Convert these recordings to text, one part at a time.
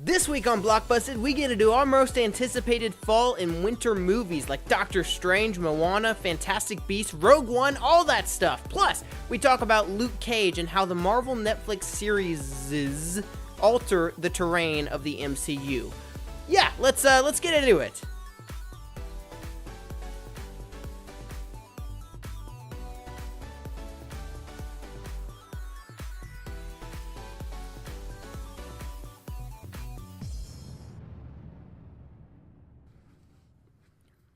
This week on Blockbusted, we get to do our most anticipated fall and winter movies like Doctor Strange, Moana, Fantastic Beasts, Rogue One, all that stuff. Plus, we talk about Luke Cage and how the Marvel Netflix series alter the terrain of the MCU. Yeah, let's get into it.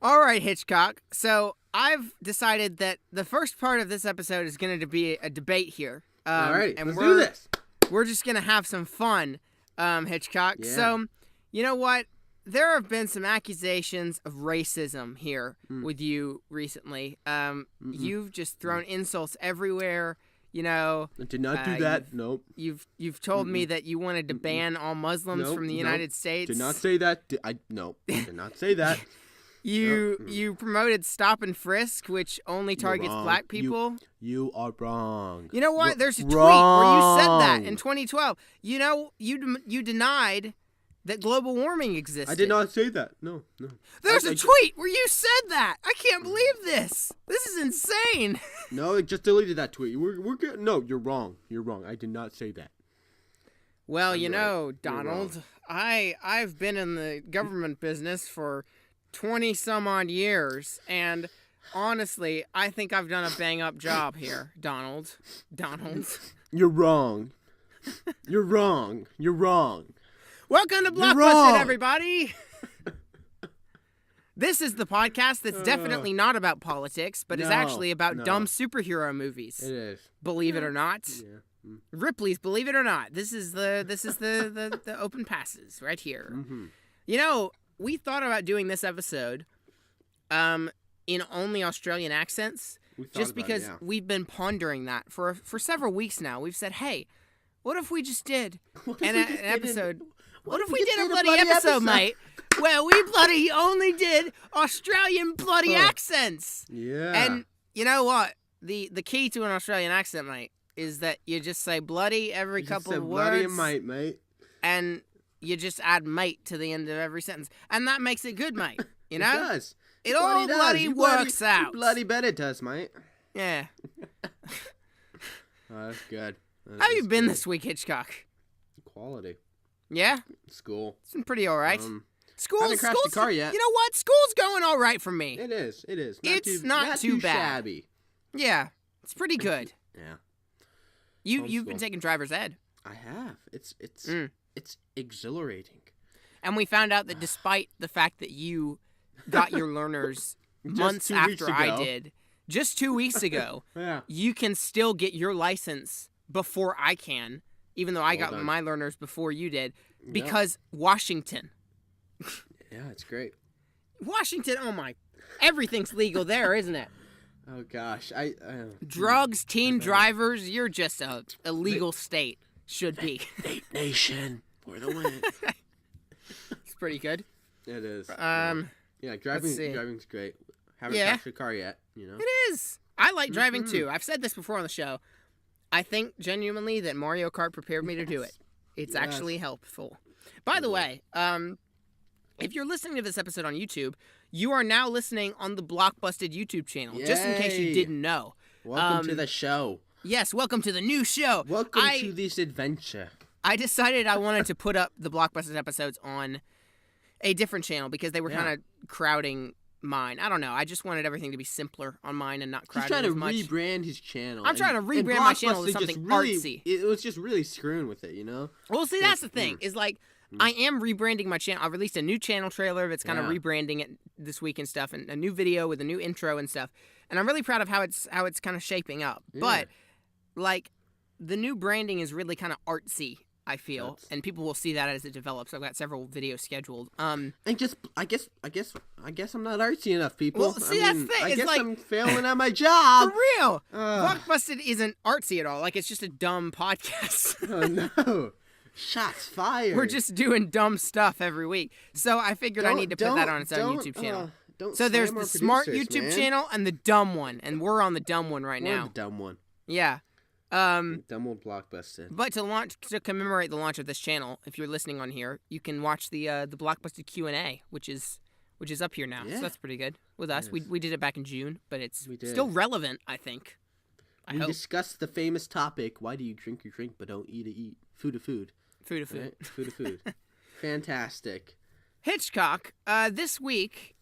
All right, Hitchcock. So I've decided that the first part of this episode is going to be a debate here. All right, and let's do this. We're just going to have some fun, Hitchcock. Yeah. So, you know what? There have been some accusations of racism here with you recently. You've just thrown insults everywhere. You know, I did not do that. Nope. You've told me that you wanted to ban all Muslims from the United States. Did not say that. No, did not say that. You promoted stop and frisk, which only targets black people. You are wrong. You know what? You're There's a tweet wrong. where you said that in 2012. You know, you denied that global warming existed. I did not say that. No. There's a tweet where you said that. I can't believe this. This is insane. No, it just deleted that tweet. We're good. No, you're wrong. You're wrong. I did not say that. Well, you know, Donald, I've been in the government business for 20 some odd years, and honestly, I think I've done a bang up job here, Donald. You're wrong. You're wrong. You're wrong. Welcome to Blockbusted, everybody. This is the podcast that's definitely not about politics, but is actually about dumb superhero movies. It is. Believe it or not. Yeah. Ripley's Believe It or Not. This is the open passes right here. Mm-hmm. You know, we thought about doing this episode in only Australian accents just because we've been pondering that for several weeks now. We've said, hey, what if we just did an episode? What if we did a bloody episode, mate? Well, we bloody only did Australian bloody accents. Yeah. And you know what? The key to an Australian accent, mate, is that you just say bloody every couple of words. Bloody and mate. And you just add mate to the end of every sentence. And that makes it good, mate. You know? It does. It all bloody works out. You bloody bet it does, mate. Yeah. Oh, that's good. How you been this week, Hitchcock? Quality. Yeah? School. It's been pretty all right. Haven't crashed the car yet. You know what? School's going all right for me. It is. It's not too bad. Shabby. Yeah. It's pretty good. Yeah. You've been taking driver's ed. I have. It's exhilarating. And we found out that despite the fact that you got your learners months after I did, just 2 weeks ago, you can still get your license before I can, even though I got my learners before you did, because Washington. Yeah, it's great. Washington, everything's legal there, isn't it? Oh gosh, Drugs, teen drivers, you're just a legal state. Should be. Vape Nation for the win. It's pretty good. It is. Yeah, driving's great. Haven't crashed a car yet, you know. It is. I like driving too. I've said this before on the show. I think genuinely that Mario Kart prepared me to do it. It's actually helpful. By the way, if you're listening to this episode on YouTube, you are now listening on the Blockbusted YouTube channel, just in case you didn't know. Welcome to the show. Yes, welcome to the new show. Welcome to this adventure. I decided I wanted to put up the Blockbusted episodes on a different channel because they were kind of crowding mine. I don't know. I just wanted everything to be simpler on mine and not crowded as much. He's trying to rebrand his channel. I'm trying to rebrand my channel to something artsy. It was just really screwing with it, you know? Well, see, that's the thing. Is like, I am rebranding my channel. I released a new channel trailer that's kind of rebranding it this week and stuff, and a new video with a new intro and stuff. And I'm really proud of how it's kind of shaping up. Yeah. But like, the new branding is really kind of artsy, I feel, and people will see that as it develops. I've got several videos scheduled. I guess I'm not artsy enough, people. Well, see, that's the thing. I it's guess like, I'm failing at my job. For real. Blockbusted isn't artsy at all. Like, it's just a dumb podcast. Oh, no. Shots fired. We're just doing dumb stuff every week. So I figured I need to put that on its own YouTube channel. So there's the smart YouTube channel and the dumb one, and we're on the dumb one right now. The dumb one. Yeah. Dumb old Blockbusted. But to commemorate the launch of this channel, if you're listening on here, you can watch the Blockbusted Q&A, which is up here now. Yeah. So that's pretty good with us. Yes. We did it back in June, but it's We did. still relevant, I think. I We hope. discussed the famous topic: why do you drink your drink but don't eat? Food to food. Food to food. Right? Food to food. Fantastic. Hitchcock. This week,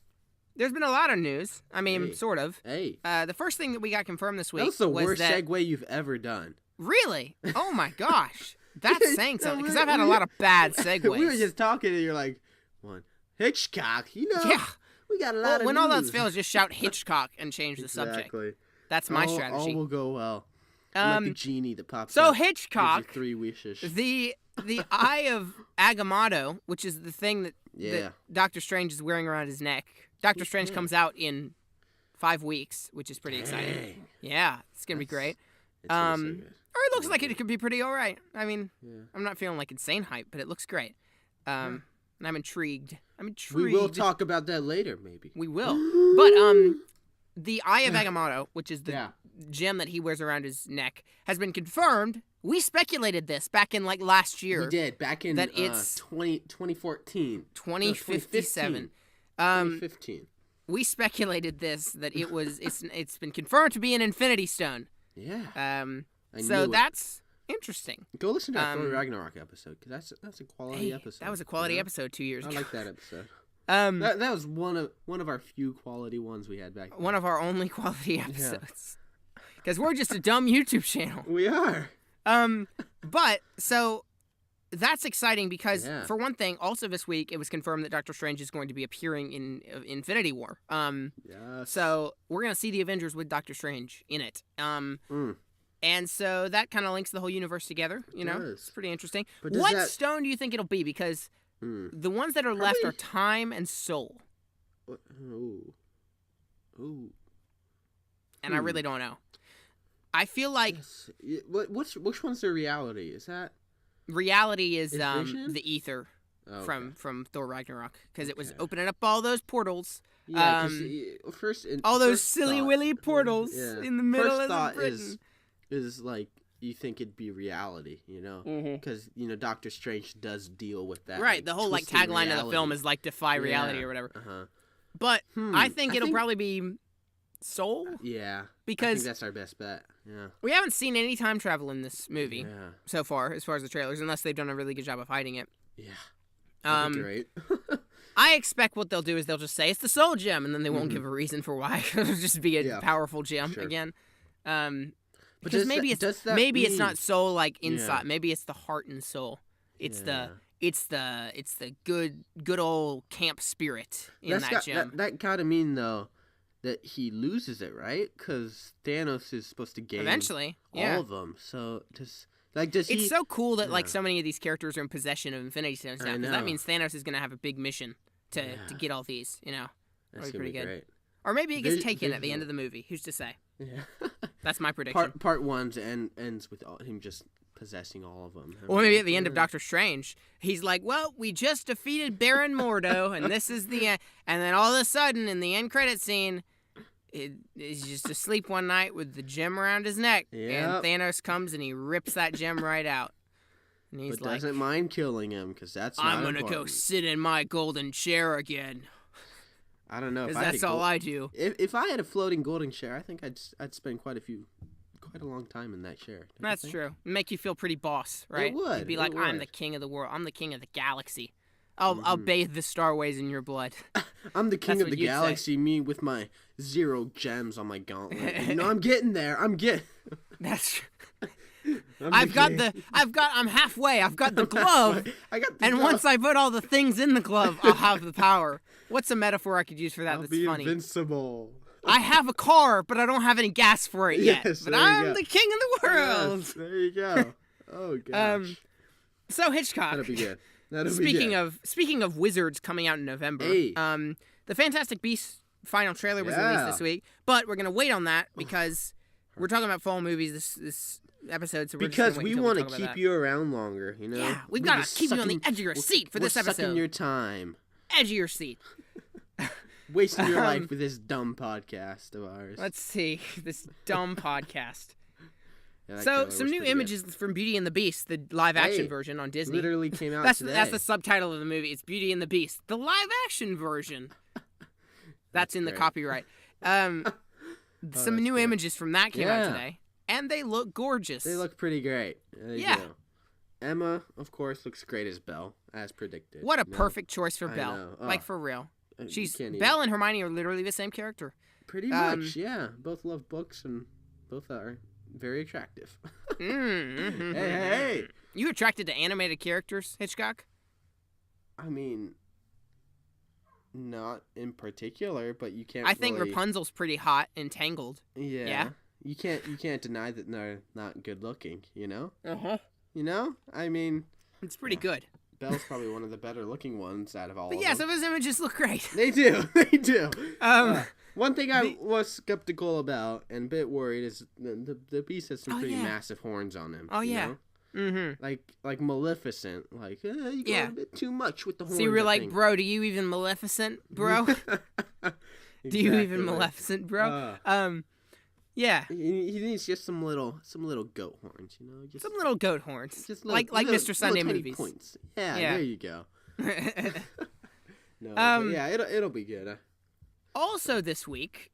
there's been a lot of news. I mean, Hey. sort of. Hey, The first thing that we got confirmed this week that was the was worst that... segue you've ever done. Really? Oh my gosh. That's saying No, something, because I've had a lot of bad segues. We were just talking, and you're like, "One Hitchcock, Yeah. we got a lot Well, of when news." all else fails, just shout Hitchcock and change the subject. Exactly. That's my All strategy. will go well. Like the genie that pops So up. gives you Hitchcock, 3 wishes. the Eye of Agamotto, which is the thing that Yeah. Doctor Strange is wearing around his neck. Doctor Strange comes out in 5 weeks, which is pretty exciting. Dang. Yeah, it's gonna be great. It's gonna be so good. Or it looks like it could be pretty all right. I mean, Yeah. I'm not feeling like insane hype, but it looks great. And I'm intrigued. We will talk about that later, maybe. We will. But the Eye of Agamotto, which is the gem that he wears around his neck, has been confirmed. We speculated this back in like last year. We did back in that it's 2014. 2057. 2015. We speculated this that it's been confirmed to be an Infinity Stone. Yeah. I So knew it. that's interesting. Go listen to our Thor Ragnarok episode, because that's a quality Hey, episode. that was a quality you know? episode 2 years I ago. like that episode. Um, That was one of our few quality ones we had back then. one of our only quality episodes. Because we're just a dumb YouTube channel. We are. But so that's exciting because Yeah. for one thing, also this week it was confirmed that Doctor Strange is going to be appearing in Infinity War. Yes. So we're gonna see the Avengers with Doctor Strange in it. And so that kind of links the whole universe together. You know, does. it's pretty interesting. But does What that- stone do you think it'll be? Because the ones that are left are Probably- time and soul, Ooh. Ooh. and I really don't know. I feel like Yes. Which one's the reality? Is that? reality is Is Vision? the ether Oh, from Thor Ragnarok, because it was Okay. opening up all those portals. Yeah, first All those first silly thought- willy portals yeah. in the middle First of thought Britain. is like you think it'd be reality, you know, because Doctor Strange does deal with that. Right, like, the whole like twisting tagline of the reality. film is like defy reality Yeah. or whatever. Uh-huh. But I think I it'll think- probably be soul, Yeah, I because think that's our best bet. Yeah. we haven't seen any time travel in this movie Yeah. so far, as the trailers, unless they've done a really good job of hiding it. Yeah. That'd be great. I expect what they'll do is they'll just say it's the soul gem, and then they won't give a reason for why. It'll just be a powerful gem again. Because does maybe that- does that maybe it's mean- not soul like inside. Yeah. Maybe it's the heart and soul. It's Yeah. the good old camp spirit in that gem. That gotta mean though that he loses it, right? Because Thanos is supposed to gain Eventually, all yeah. of them. So does he? It's so cool that like Yeah. so many of these characters are in possession of Infinity Stones now, I because that know. means Thanos is gonna have a big mission to Yeah. get all these. You know, That's that'd be gonna pretty be good. great. Or maybe it gets Vis- taken at the end visual. of the movie. Who's to say? Yeah. That's my prediction. part one ends with him just possessing all of them. Or maybe at the end of Doctor Strange, he's like, well, we just defeated Baron Mordo, and this is the end. And then all of a sudden, in the end credit scene, he's just asleep one night with the gem around his neck. Yep. And Thanos comes and he rips that gem right out. And he's but like, doesn't mind killing him because that's I'm not going to go important. sit in my golden chair again. I don't know. If Because I had that's a all gold- I do. If I had a floating golden chair, I think I'd spend quite a long time in that chair. don't you That's think? true. Make you feel pretty boss, right? would, You'd be it like, I'm the would. king of the world. I'm the king of the galaxy. I'll bathe the starways in your blood. I'm the king That's of what the you'd say. galaxy. Me with my 0 gems on my gauntlet. I'm getting there. I'm That's true. I'm I'm halfway. I've got the glove. I got the And glove. once I put all the things in the glove, I'll have the power. What's a metaphor I could use for that I'll that's be funny? invincible. I have a car, but I don't have any gas for it yet. Yes, But there you I'm go. the king of the world. Yes, there you go. Oh gosh. So Hitchcock. That'll be good. That'll be Speaking good. of wizards coming out in November, Hey. the Fantastic Beasts final trailer was released this week, but we're gonna wait on that because we're talking about fall movies this episode. So we're Because just gonna we wait want until to talk keep about you around longer, you know? Yeah, we've We're gotta just keep you on the sucking- edge of your seat for this we're episode. sucking your time. that. Edge of your seat. Wasting your life with this dumb podcast of ours. Let's see this dumb podcast. Yeah, that So trailer some was new pretty good. images from Beauty and the Beast, the live-action Hey, version on Disney. Literally came out That's today. the subtitle of the movie. It's Beauty and the Beast, the live-action version. That's in the great. copyright. Some that's new good. images from that came out Yeah. today, and they look gorgeous. They look pretty great. They Yeah. do. Emma, of course, looks great as Belle, as predicted. What a you know? perfect choice for I Belle. know. Like Oh, for real. you She's can't even- Belle and Hermione are literally the same character. Pretty much, yeah. Both love books and both are very attractive. Mm-hmm. Hey. You attracted to animated characters, Hitchcock? I mean, not in particular, but you can't. I think really... Rapunzel's pretty hot and tangled. Yeah. Yeah? You can't deny that they're not good looking. You know. Uh-huh. You know. I mean, It's pretty good. Belle's probably one of the better looking ones out of all But of yeah, them. some of his images look great. They do. They do. One thing I the- was skeptical about and a bit worried is the beast has some Oh, pretty yeah. massive horns on him. Oh, you yeah. know? Mm-hmm. Like Maleficent. Like you go Yeah. a bit too much with the horns. So you were I like, think. bro, do you even Maleficent, bro? Do you even Maleficent, bro? Yeah. He needs just some little goat horns, you know, just Some little goat horns. just like little, Mr. Sunday little tiny movies. points. Yeah, Yeah. there you go. No, Um, but yeah, it'll be good. Also this week,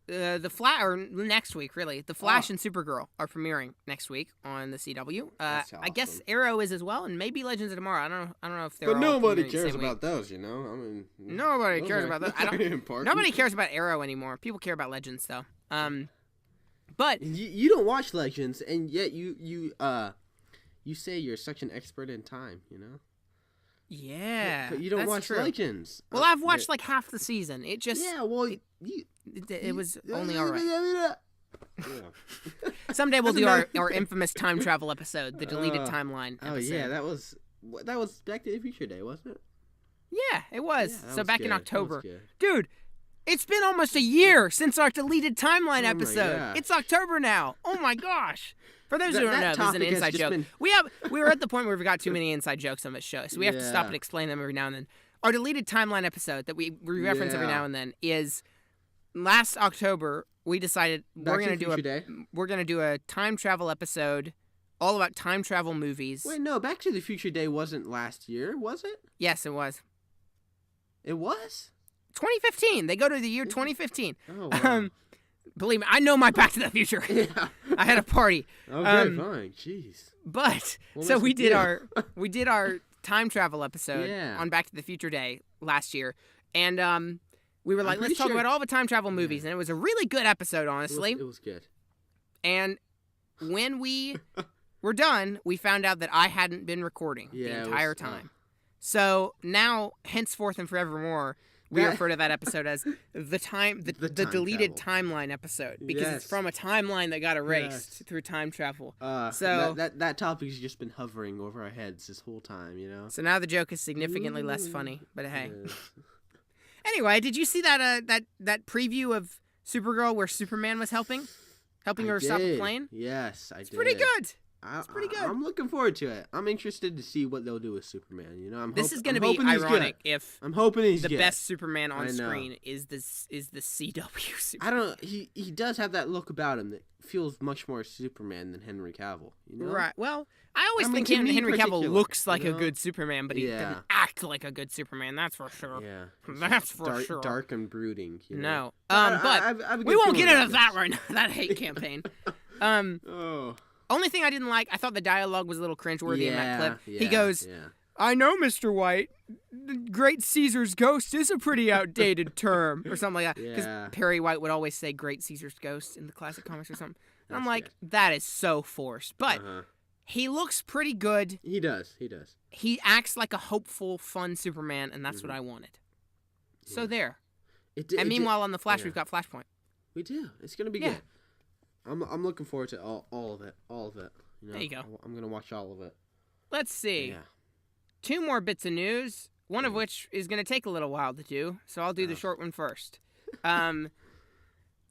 or next week, really, The Flash and Supergirl are premiering next week on the CW. That's I guess awesome. Arrow is as well, and maybe Legends of Tomorrow. I don't know if they're But all nobody premiering the cares same about week. those, you know. I mean, Nobody those cares are- about that. those are important. Nobody cares about Arrow anymore. People care about Legends though. But You don't watch Legends, and yet you say you're such an expert in time, you know. yeah, But you don't that's watch true. Legends. Well, I've watched like half the season. It just Yeah, well, it was only all right. Yeah. Someday we'll do Doesn't our matter. infamous time travel episode, the deleted timeline Oh episode. yeah, that was Back to the Future Day, wasn't it? Yeah, it was. Yeah, that so was back good. in That was October. good. Dude, it's been almost a year since our deleted timeline Oh my episode. gosh. It's October now. Oh my gosh. For those who don't know, that this is an topic has inside just joke. been- We were at the point where we've got too many inside jokes on this show, so we have to stop Yeah. and explain them every now and then. Our deleted timeline episode that we reference every Yeah. now and then is last October. We decided Back to the Future Day. we're gonna do a time travel episode all about time travel movies. Wait, no, Back to the Future Day wasn't last year, was it? Yes, it was It was. 2015. They go to the year 2015. Oh, wow. Believe me, I know my Back to the Future. Yeah. I had a party. Okay, fine. Jeez. But Well, so that's we a did deal. we did our time travel episode Yeah. on Back to the Future Day last year, and we were like, pretty let's talk sure- about all the time travel movies, and it was a really good episode, honestly. It was good. And when we were done, we found out that I hadn't been recording Yeah, the it entire was- time. So now, henceforth and forevermore, we That- refer to that episode as the time deleted timeline episode because it's Yes. from a timeline that got erased Yes. through time travel. So that topic's just been hovering over our heads this whole time, you know. So now the joke is significantly less funny. But hey, Yes. anyway, did you see that that preview of Supergirl where Superman was helping her stop a did. plane? Yes, I did. Pretty good. It's pretty good. I'm looking forward to it. I'm interested to see what they'll do with Superman. You know, This is going to be ironic if I'm hoping he's the good. best Superman on I know. screen is the CW Superman. I don't. He does have that look about him that feels much more Superman than Henry Cavill. You know? Right. Well, I always I mean, think to me Henry Cavill particular, looks like you a know? good Superman, but he Yeah. doesn't act like a good Superman. That's for sure. Yeah. That's for dark, sure. Dark and brooding. You know? No. But But I have a we good won't feeling get about into that this. right now. That hate campaign. Oh. Only thing I didn't like, I thought the dialogue was a little cringeworthy in that clip. Yeah, He goes, Yeah. I know, Mr. White. The Great Caesar's ghost is a pretty outdated term, or something like that. Because Yeah. Perry White would always say Great Caesar's ghost in the classic comics or something. And I'm That's like, good. that is so forced. But Uh-huh. he looks pretty good. He does. He does. He acts like a hopeful, fun Superman, and that's what I wanted. So Yeah. there. It And meanwhile, on the Flash, yeah. we've got Flashpoint. we do. It's gonna be Yeah. good. I'm looking forward to all of it. All of it. You know, There you go. I'm gonna watch all of it. Let's see. Yeah. 2 more bits of news, one of which is going to take a little while to do, so I'll do the short one first.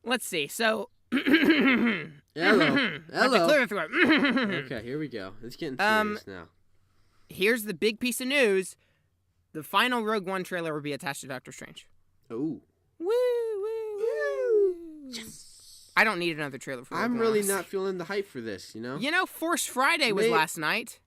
Let's see. So, Hello. Have to Hello. clear my throat. Okay, here we go. It's getting Um, serious now. Here's the big piece of news. The final Rogue One trailer will be attached to Doctor Strange. Oh. Woo, woo, woo. Yes. I don't need another trailer for I'm Logan, really honestly. not feeling the hype for this, you know? You know, Force Friday was last night.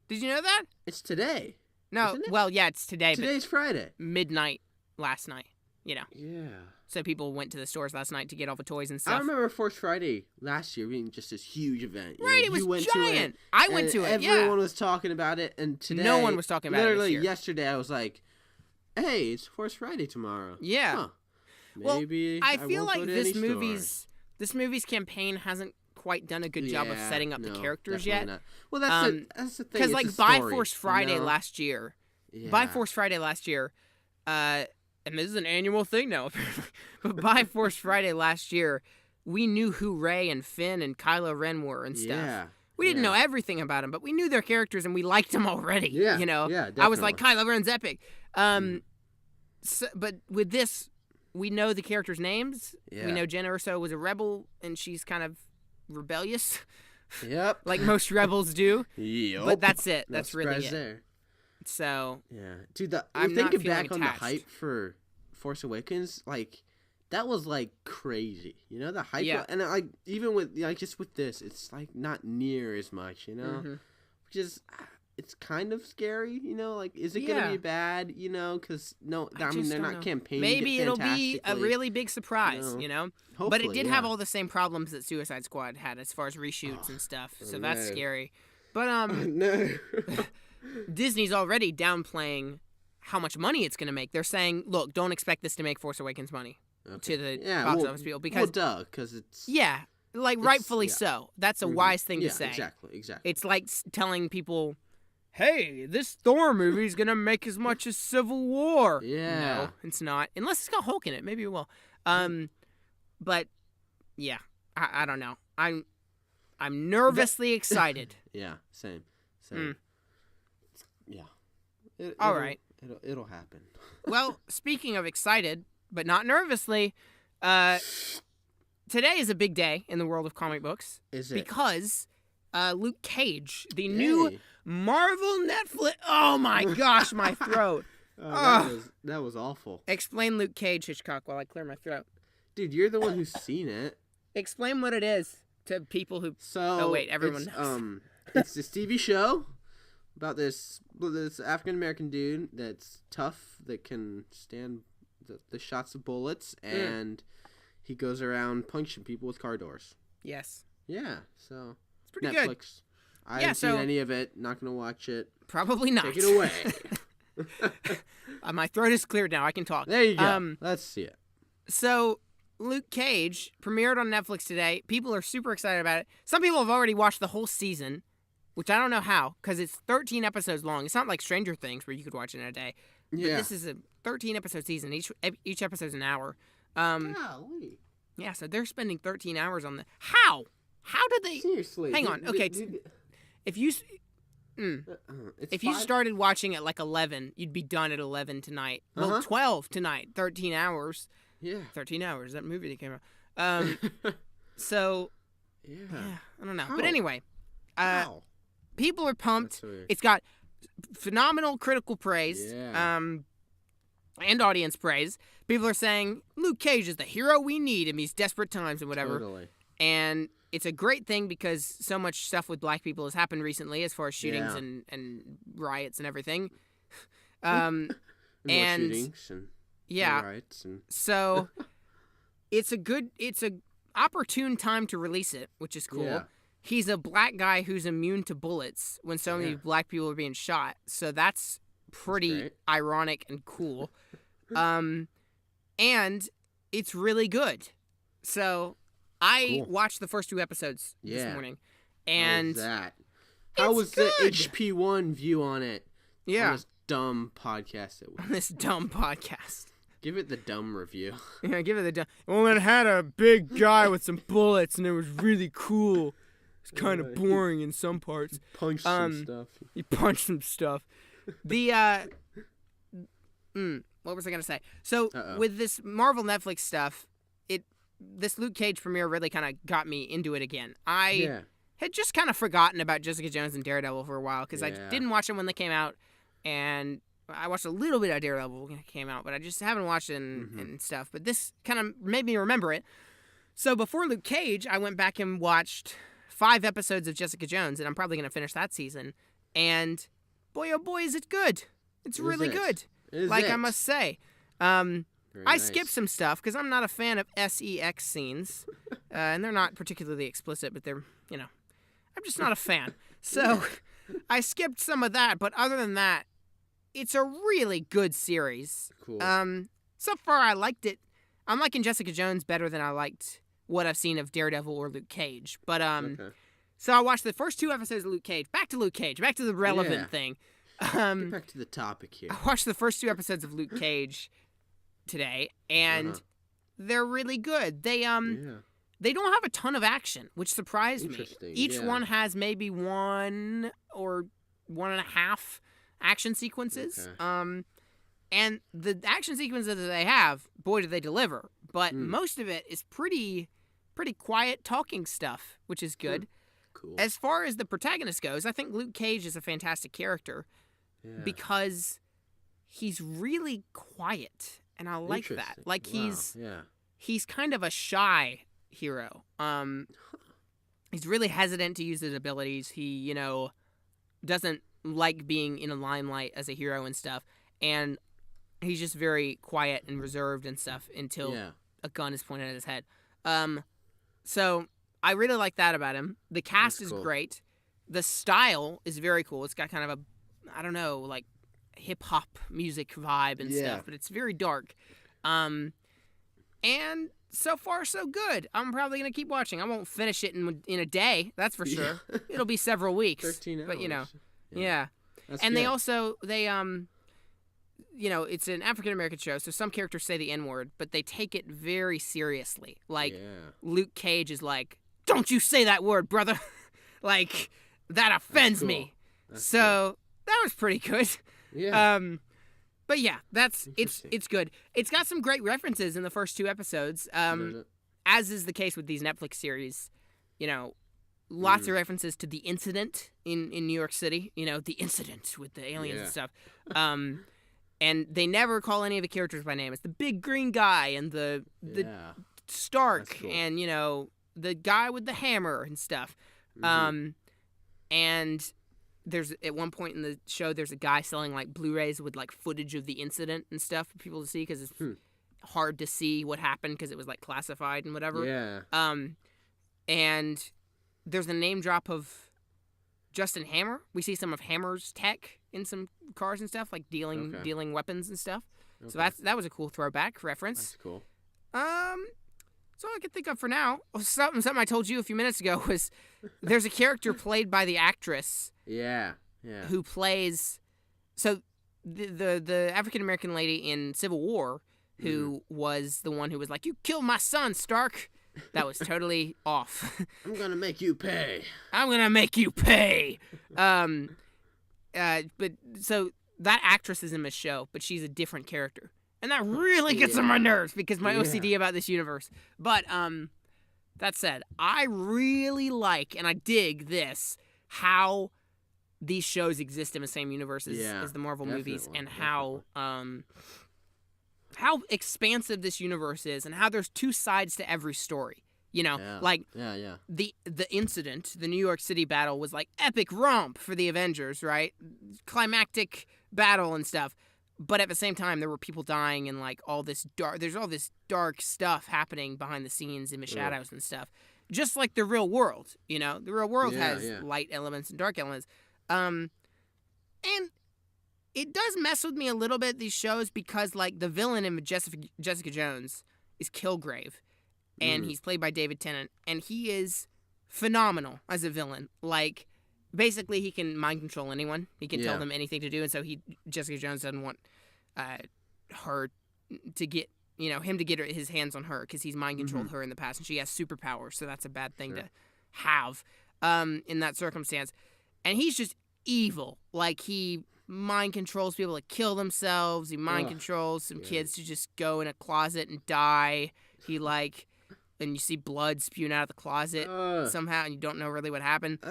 Did you know that? It's today. No, Isn't it? well, yeah, it's today, Today's Friday. but midnight last night, you know. Yeah. So people went to the stores last night to get all the toys and I stuff. remember Force Friday last year being just this huge event. Right, it was giant. I went to it, yeah. Everyone was talking about it, and today... No one was talking about it this literally year. yesterday, I was like, hey, it's Force Friday tomorrow. Yeah. Huh. Maybe well, I feel won't like go to any this movie's campaign hasn't quite done a good job of setting up the characters yet. Not. Well, that's the thing. Because like by Force Friday last year, and this is an annual thing now, but by Force Friday last year, we knew who Rey and Finn and Kylo Ren were and stuff. Yeah. We didn't know everything about them, but we knew their characters and we liked them already. Yeah. You know, Yeah, I was like, Kylo Ren's epic. So, but with this, we know the characters' names. Yeah. We know Jen Erso was a rebel, and she's kind of rebellious. Yep. Like most rebels do. Yep. But that's it. No That's really surprise it. there. So Yeah, dude. I'm not thinking feeling back on attached. the hype for Force Awakens, like that was like crazy. You know the hype, Yeah. and like even with like just with this, it's like not near as much. You know, which is it's kind of scary. You know, like is it gonna be bad? You know, because I mean they're not campaigning. Maybe it'll be a really big surprise. You know. But it did have all the same problems that Suicide Squad had as far as reshoots and stuff, so that's scary. But no. Disney's already downplaying how much money it's going to make. They're saying, look, don't expect this to make Force Awakens money to the box office people. Because, because it's... Yeah, like rightfully so. That's a wise thing to say. Exactly. It's like telling people, hey, this Thor movie is going to make as much as Civil War. Yeah. No, it's not. Unless it's got Hulk in it. Maybe it will. But, yeah, I don't know. I'm nervously excited. Yeah, same. Yeah. All right. It'll happen. Well, speaking of excited, but not nervously, today is a big day in the world of comic books. Is it? Because Luke Cage, the new Marvel Netflix... Oh, my gosh, my throat. That was awful. Explain Luke Cage, Hitchcock, while I clear my throat. Dude, you're the one who's seen it. Explain what it is to people who... So, wait, everyone knows. It's this TV show about this African-American dude that's tough, that can stand the shots of bullets, and he goes around punching people with car doors. Yes. Yeah, so... It's pretty Netflix. good. I haven't seen any of it. Not going to watch it. Probably not. Take it away. My throat is cleared now. I can talk. There you go. Let's see it. So, Luke Cage premiered on Netflix today. People are super excited about it. Some people have already watched the whole season, which I don't know how, because it's 13 episodes long. It's not like Stranger Things where you could watch it in a day. Yeah. But this is a 13-episode season. Each episode's an hour. Golly. Yeah, so they're spending 13 hours on the... How? How did they... Seriously. Hang on. Okay. If you... If you started watching at like 11, you'd be done at 11 tonight. Well, 12 tonight. 13 hours. Yeah. 13 hours. That movie that came out. So... Yeah. I don't know. How? But anyway... Wow. People are pumped. That's weird. It's got phenomenal critical praise. Yeah. And audience praise. People are saying Luke Cage is the hero we need in these desperate times and whatever. Totally. And it's a great thing because so much stuff with black people has happened recently as far as shootings and riots and everything. And shootings and yeah. riots and... So it's a opportune time to release it, which is cool. Yeah. He's a black guy who's immune to bullets when so many black people are being shot. So that's pretty ironic and cool. And it's really good. So I watched the first 2 episodes this morning. And how was good. the HP1 view on it? Yeah. On this dumb podcast. On this dumb podcast. Give it the dumb review. Yeah, give it the dumb. Well, it had a big guy with some bullets and it was really cool. It's kind of boring in some parts. Punch some stuff. You punch some stuff. The what was I gonna say? So with this Marvel Netflix stuff, this Luke Cage premiere really kind of got me into it again. I had just kind of forgotten about Jessica Jones and Daredevil for a while because I didn't watch them when they came out, and I watched a little bit of Daredevil when it came out, but I just haven't watched it and stuff. But this kind of made me remember it. So before Luke Cage, I went back and watched 5 episodes of Jessica Jones, and I'm probably going to finish that season. And boy, oh boy, is it good. It's really good. I must say. I skipped some stuff because I'm not a fan of sex scenes. And they're not particularly explicit, but they're, I'm just not a fan. So I skipped some of that, but other than that, it's a really good series. Cool. So far, I liked it. I'm liking Jessica Jones better than I liked what I've seen of Daredevil or Luke Cage. But okay. So I watched the first 2 episodes of Luke Cage. Back to Luke Cage. Back to the relevant thing. Get back to the topic here. I watched the first 2 episodes of Luke Cage today, and they're really good. They don't have a ton of action, which surprised me. Each one has maybe 1 or 1.5 action sequences. Okay. And the action sequences that they have, boy, do they deliver. But most of it is pretty quiet talking stuff, which is good. Cool. As far as the protagonist goes, I think Luke Cage is a fantastic character because he's really quiet, and I like that. Like he's kind of a shy hero. He's really hesitant to use his abilities. He, doesn't like being in a limelight as a hero and stuff, and he's just very quiet and reserved and stuff until a gun is pointed at his head. So I really like that about him. The cast is great. The style is very cool. It's got kind of a, hip-hop music vibe and stuff, but it's very dark. And so far, so good. I'm probably going to keep watching. I won't finish it in a day, that's for sure. It'll be several weeks. 13 hours. But, That's and good. they also, it's an African-American show, so some characters say the N-word, but they take it very seriously. Luke Cage is like, don't you say that word, brother. That offends me. So that was pretty good. Yeah. But yeah, it's good. It's got some great references in the first 2 episodes. As is the case with these Netflix series, lots of references to the incident in New York City. The incident with the aliens and stuff. And they never call any of the characters by name. It's the big green guy and the Stark and the guy with the hammer and stuff. And there's at one point in the show, there's a guy selling Blu-rays with footage of the incident and stuff for people to see because it's hard to see what happened because it was classified and whatever. Yeah. And there's a name drop of Justin Hammer. We see some of Hammer's tech in some cars and stuff, dealing weapons and stuff. Okay. So that was a cool throwback reference. That's cool. That's all I can think of for now. Something I told you a few minutes ago was there's a character played by the actress. Yeah. Who plays so the African American lady in Civil War who was the one who was like, you killed my son, Stark. That was totally off. I'm gonna make you pay. I'm gonna make you pay. But so that actress is in the show, but she's a different character. And that really gets on my nerves because my OCD about this universe. But that said, I really like and I dig this, how these shows exist in the same universe as the Marvel movies, and how expansive this universe is, and how there's 2 sides to every story. The incident, the New York City battle was epic romp for the Avengers, right? Climactic battle and stuff. But at the same time, there were people dying and all this there's all this dark stuff happening behind the scenes in the shadows and stuff. Just like the real world, the real world has light elements and dark elements. And it does mess with me a little bit, these shows, because the villain in Jessica Jones is Kilgrave, and he's played by David Tennant, and he is phenomenal as a villain. Basically, he can mind control anyone. He can tell them anything to do, and so Jessica Jones doesn't want her to get, him to get his hands on her because he's mind controlled her in the past, and she has superpowers, so that's a bad thing to have in that circumstance. And he's just evil. He mind controls people to kill themselves. He mind controls some kids to just go in a closet and die. He and you see blood spewing out of the closet somehow, and you don't know really what happened.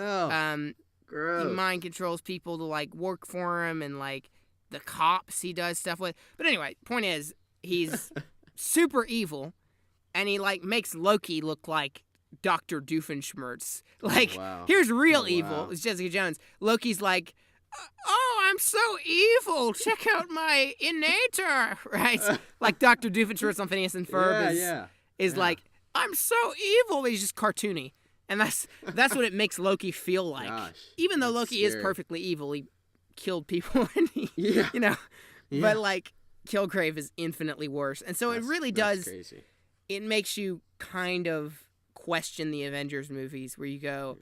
Gross. He mind controls people to work for him, and the cops he does stuff with. But anyway, point is, he's super evil, and he like makes Loki look like Dr. Doofenshmirtz. Like, wow. here's real Oh, evil. wow. It's Jessica Jones. Loki's like, oh, I'm so evil. Check out my innator, right? Like Dr. Doofenshmirtz on Phineas and Ferb is like, I'm so evil. But he's just cartoony. And that's what it makes Loki feel like. Gosh, even though Loki is scary. perfectly evil, he killed people and he, Yeah. you know. Yeah. But like Kilgrave is infinitely worse. And so it really does, crazy. it makes you kind of question the Avengers movies where you go,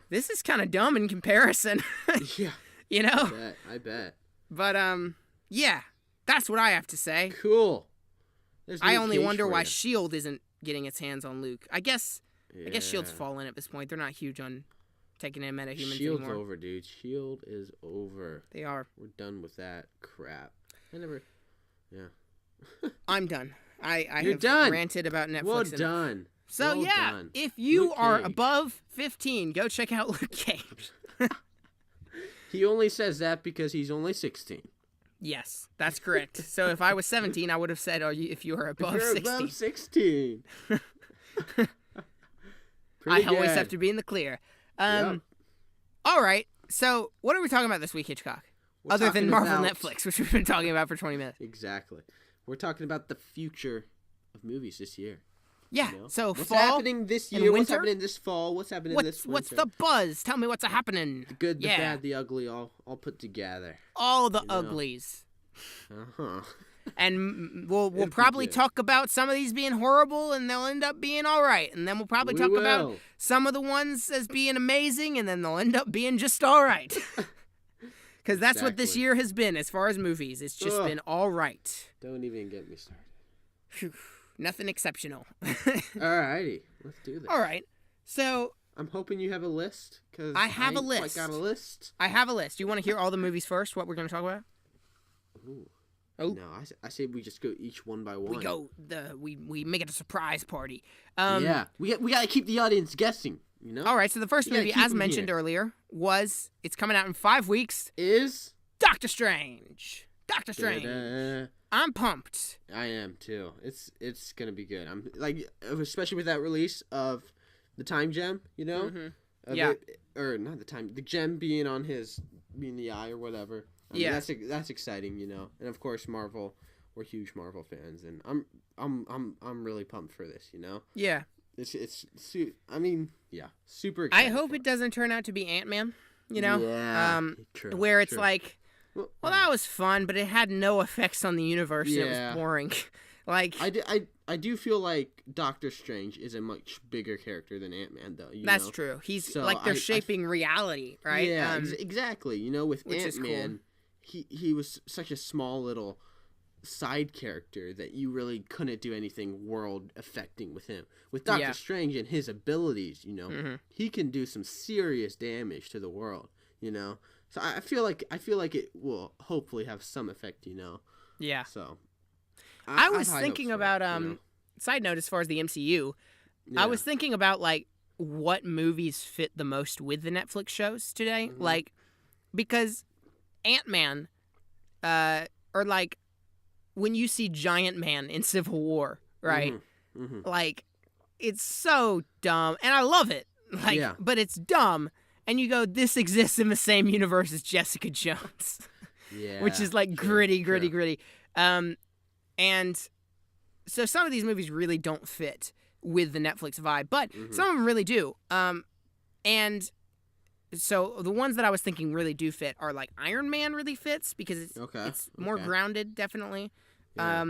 this is kind of dumb in comparison. Yeah. You know? I bet. But yeah, that's what I have to say. Cool. I only wonder why S.H.I.E.L.D. isn't getting its hands on Luke. I guess S.H.I.E.L.D.'s fallen at this point. They're not huge on taking in metahumans S.H.I.E.L.D.'s anymore. over, dude. S.H.I.E.L.D. is over. They are. We're done with that crap. I'm done. I You're have done. ranted about Netflix. Well done. So well yeah, done. if you Luke are Cage. above 15, go check out Luke Cage. He only says that because he's only 16. Yes, that's correct. So if I was 17, I would have said, if you are above 16. Above 16. I always good. have to be in the clear. Yep. All right. So what are we talking about this week, Hitchcock? We're Other than talking Marvel about- Netflix, which we've been talking about for 20 minutes. Exactly. We're talking about the future of movies this year. Yeah. You know? So what's fall happening this and year? What's winter? happening this fall? What's happening this winter? What's the buzz? Tell me what's happening. The good, the Yeah. bad, the ugly, all put together. All the You know. uglies. Uh-huh. And we'll It'll be probably good. talk about some of these being horrible, and they'll end up being all right. And then we'll probably We talk about will. some of the ones as being amazing, and then they'll end up being just all right. Because that's what this Exactly. year has been as far as movies. It's just Ugh. been all right. Don't even get me started. Phew, nothing exceptional. Alrighty, let's do this. All right. So I'm hoping you have a list, because I have a ain't quite list. got a list. I have a list. You want to hear all the movies first, what we're going to talk about? Ooh. Oh. No, I say we just go each one by one. We make it a surprise party. Yeah, we got to keep the audience guessing, you know? All right, so the first You gotta movie, keep as 'em mentioned here. earlier, it's coming out in 5 weeks. Is? Doctor Strange. Doctor Strange. Da-da. I'm pumped. I am too. It's gonna be good. I'm like, especially with that release of the time gem, you know? Mhm. Of Yeah. or not the gem being on being the eye or whatever. I mean, Yeah. that's exciting, you know. And of course, Marvel. We're huge Marvel fans, and I'm really pumped for this, you know. Yeah. I mean, yeah, super I excited. hope for it doesn't turn out to be Ant-Man, you know? Yeah. True, Where it's true. like, well, that was fun, but it had no effects on the universe, and it Yeah. was boring. Like, I do feel like Doctor Strange is a much bigger character than Ant-Man, though. that's know? true. He's So like, they're I shaping reality, right? Yeah, exactly. You know, with which is Ant-Man, he was such a small little side character that you really couldn't do anything world affecting with him. With Doctor Yeah. Strange and his abilities, you know, Mhm. he can do some serious damage to the world, you know. So I feel like it will hopefully have some effect, you know. Yeah. So I have was high thinking hopes for about, it, you know? side note, as far as the MCU, I Yeah. was thinking about, like, what movies fit the most with the Netflix shows today. Mhm. Like, because Ant-Man, or, like, when you see Giant Man in Civil War, right? Mhm. Like, it's so dumb. And I love it. Like, Yeah. but it's dumb. And you go, this exists in the same universe as Jessica Jones. Yeah. Which is, like, true, gritty. true. And so some of these movies really don't fit with the Netflix vibe, but some of them really do. And so the ones that I was thinking really do fit are like Iron Man really fits because it's more grounded, definitely. Yeah.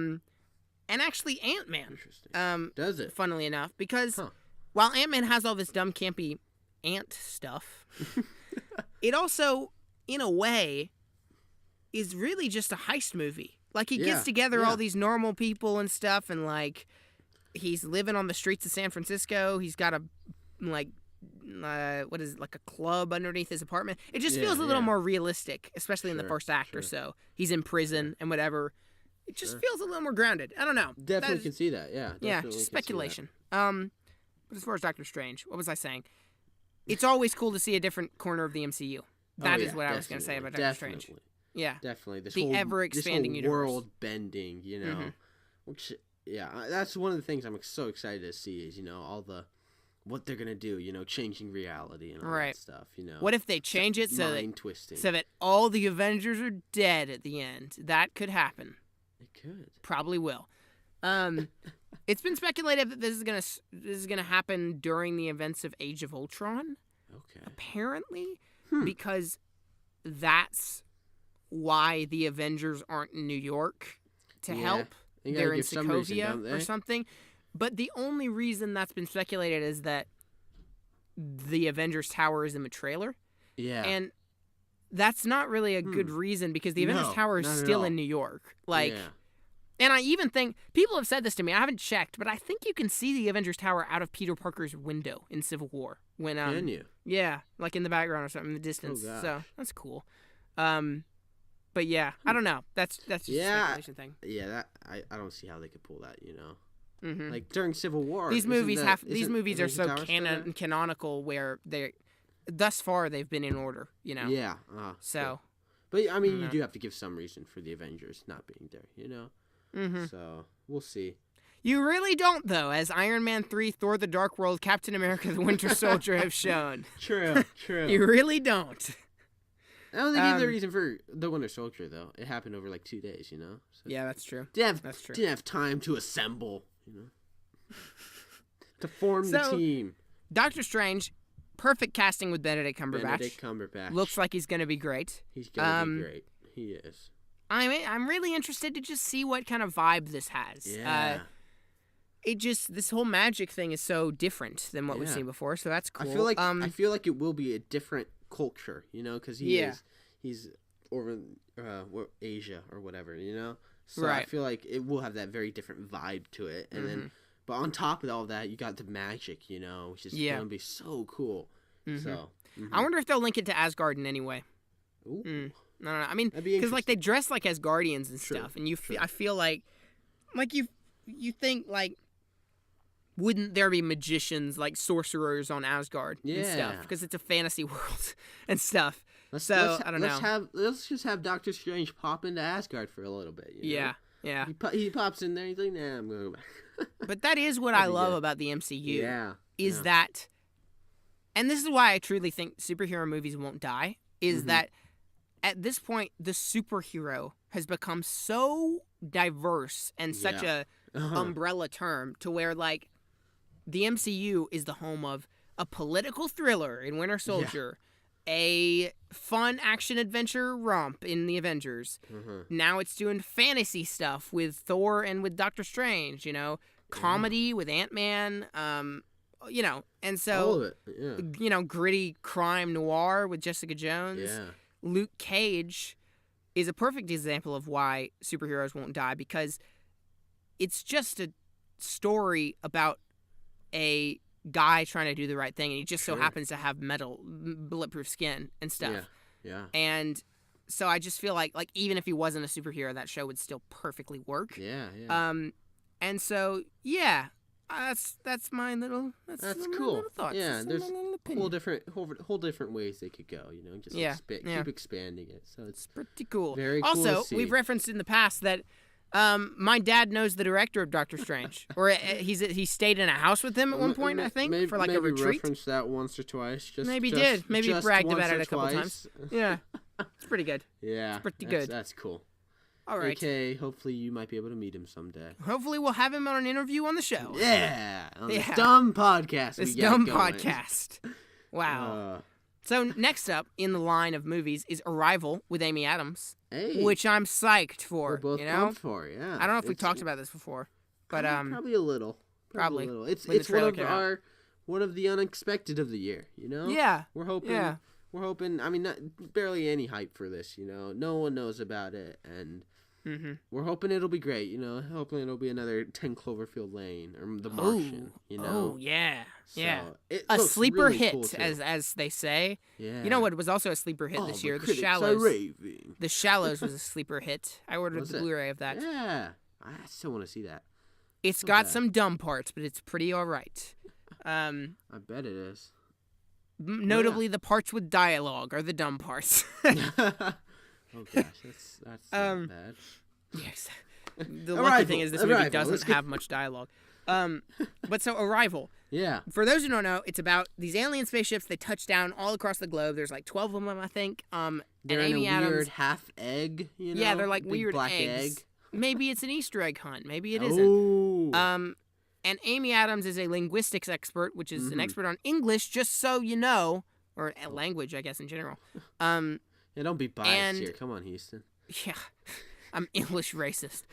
And actually Ant-Man. Interesting. Does it? Funnily enough, because while Ant-Man has all this dumb, campy ant stuff, it also, in a way, is really just a heist movie. Like, he gets together all these normal people and stuff, and, like, he's living on the streets of San Francisco. He's got a, like, what is it, like a club underneath his apartment. It just feels a little more realistic, especially in the first act or so. He's in prison and whatever. It just feels a little more grounded. I don't know. Definitely can see that, yeah. Yeah, Definitely just can see speculation. But as far as Doctor Strange, what was I saying? It's always cool to see a different corner of the MCU. That is what I was going to say about Doctor Strange. Yeah. Definitely. This The whole, ever-expanding this whole universe. world bending, you know. Which Yeah, that's one of the things I'm so excited to see is, what they're going to do, changing reality and all that stuff, What if they change it mind-twisting. so that all the Avengers are dead at the end? That could happen. It could. Probably will. It's been speculated that this is gonna happen during the events of Age of Ultron. Okay. Apparently, because that's why the Avengers aren't in New York to help. They're in Sokovia or something. But the only reason that's been speculated is that the Avengers Tower is in the trailer. Yeah. And that's not really a good reason because the Avengers Tower is still in New York. And I even think, people have said this to me, I haven't checked, but I think you can see the Avengers Tower out of Peter Parker's window in Civil War. Can you? Yeah, like in the background or something, in the distance. Oh, gosh. So, that's cool. But yeah, I don't know. That's just a speculation thing. Yeah, I don't see how they could pull that, Mm-hmm. Like during Civil War. These movies are so canonical where thus far they've been in order, Yeah. So. Cool. But I mean, you do have to give some reason for the Avengers not being there, Mm-hmm. So we'll see. You really don't, though, as Iron Man 3, Thor: The Dark World, Captain America: The Winter Soldier have shown. True. You really don't. I don't think they gave the reason for the Winter Soldier, though. It happened over like 2 days, So yeah, that's true. Didn't have time to assemble, to form the team. Doctor Strange, perfect casting with Benedict Cumberbatch. Looks like he's going to be great. He's going to be great. He is. I'm really interested to just see what kind of vibe this has. Yeah. This whole magic thing is so different than what we've seen before, so that's cool. I feel like it will be a different culture, because he's over Asia or whatever, So I feel like it will have that very different vibe to it, and then, but on top of all that, you got the magic, which is going to be so cool. Mm-hmm. So I wonder if they'll link it to Asgard in any way. Ooh. I don't know. I mean, because like they dress like Asgardians and stuff, and I feel like you think like, wouldn't there be magicians like sorcerers on Asgard and stuff? Because it's a fantasy world and stuff. I don't know. Let's just have Doctor Strange pop into Asgard for a little bit. Yeah. He pops in there. He's like, nah, I'm gonna go back. But that is what I love about the MCU. Yeah. Is that, and this is why I truly think superhero movies won't die. Is that at this point the superhero has become so diverse and such a umbrella term to where like the MCU is the home of a political thriller in Winter Soldier, a fun action adventure romp in the Avengers. Now it's doing fantasy stuff with Thor and with Doctor Strange, comedy with Ant-Man, and so all of it. Gritty crime noir with Jessica Jones. Yeah. Luke Cage is a perfect example of why superheroes won't die, because it's just a story about a guy trying to do the right thing, and he just so happens to have bulletproof skin and stuff. Yeah. And so I just feel like even if he wasn't a superhero, that show would still perfectly work. Yeah. And so that's my little that's cool. Little thoughts. Yeah, there's whole different ways they could go. Just keep expanding it. So it's pretty cool. Very cool. Also, to see. We've referenced in the past that my dad knows the director of Doctor Strange, or he stayed in a house with him at one point, I think, for like a retreat. Maybe referenced that once or twice. Maybe bragged about it a couple times. Yeah, it's pretty good. Yeah, it's pretty good. That's cool. All right. Okay, hopefully you might be able to meet him someday. Hopefully we'll have him on an interview on the show. Yeah, on this dumb podcast. This dumb podcast. Wow. So next up in the line of movies is Arrival with Amy Adams, which I'm psyched for. We're both pumped for, yeah. I don't know if we talked about this before, but probably a little. Probably. A little. It's one of the unexpected of the year. Yeah. We're hoping. Yeah. We're hoping. I mean, not barely any hype for this. No one knows about it, and we're hoping it'll be great. Hoping it'll be another 10 Cloverfield Lane or The Martian. Oh yeah. So yeah. A sleeper really hit, cool as they say. Yeah. You know what was also a sleeper hit this year? The Shallows. The Shallows was a sleeper hit. I ordered the Blu-ray of that. Yeah. I still want to see that. It's got some dumb parts, but it's pretty all right. I bet it is. Notably, the parts with dialogue are the dumb parts. Oh gosh, that's not bad. Yes. The lucky thing is this movie doesn't have much dialogue. But so Arrival. Yeah. For those who don't know, it's about these alien spaceships. They touch down all across the globe. There's like 12 of them, I think. They're and Amy in a weird Adams, half egg. You know? Yeah, they're like Big weird black eggs. Egg. Maybe it's an Easter egg hunt. Maybe it Ooh. isn't. And Amy Adams is a linguistics expert, which is an expert on English, just so you know, or language, I guess, in general. Yeah, don't be biased here. Come on, Houston. Yeah, I'm English racist.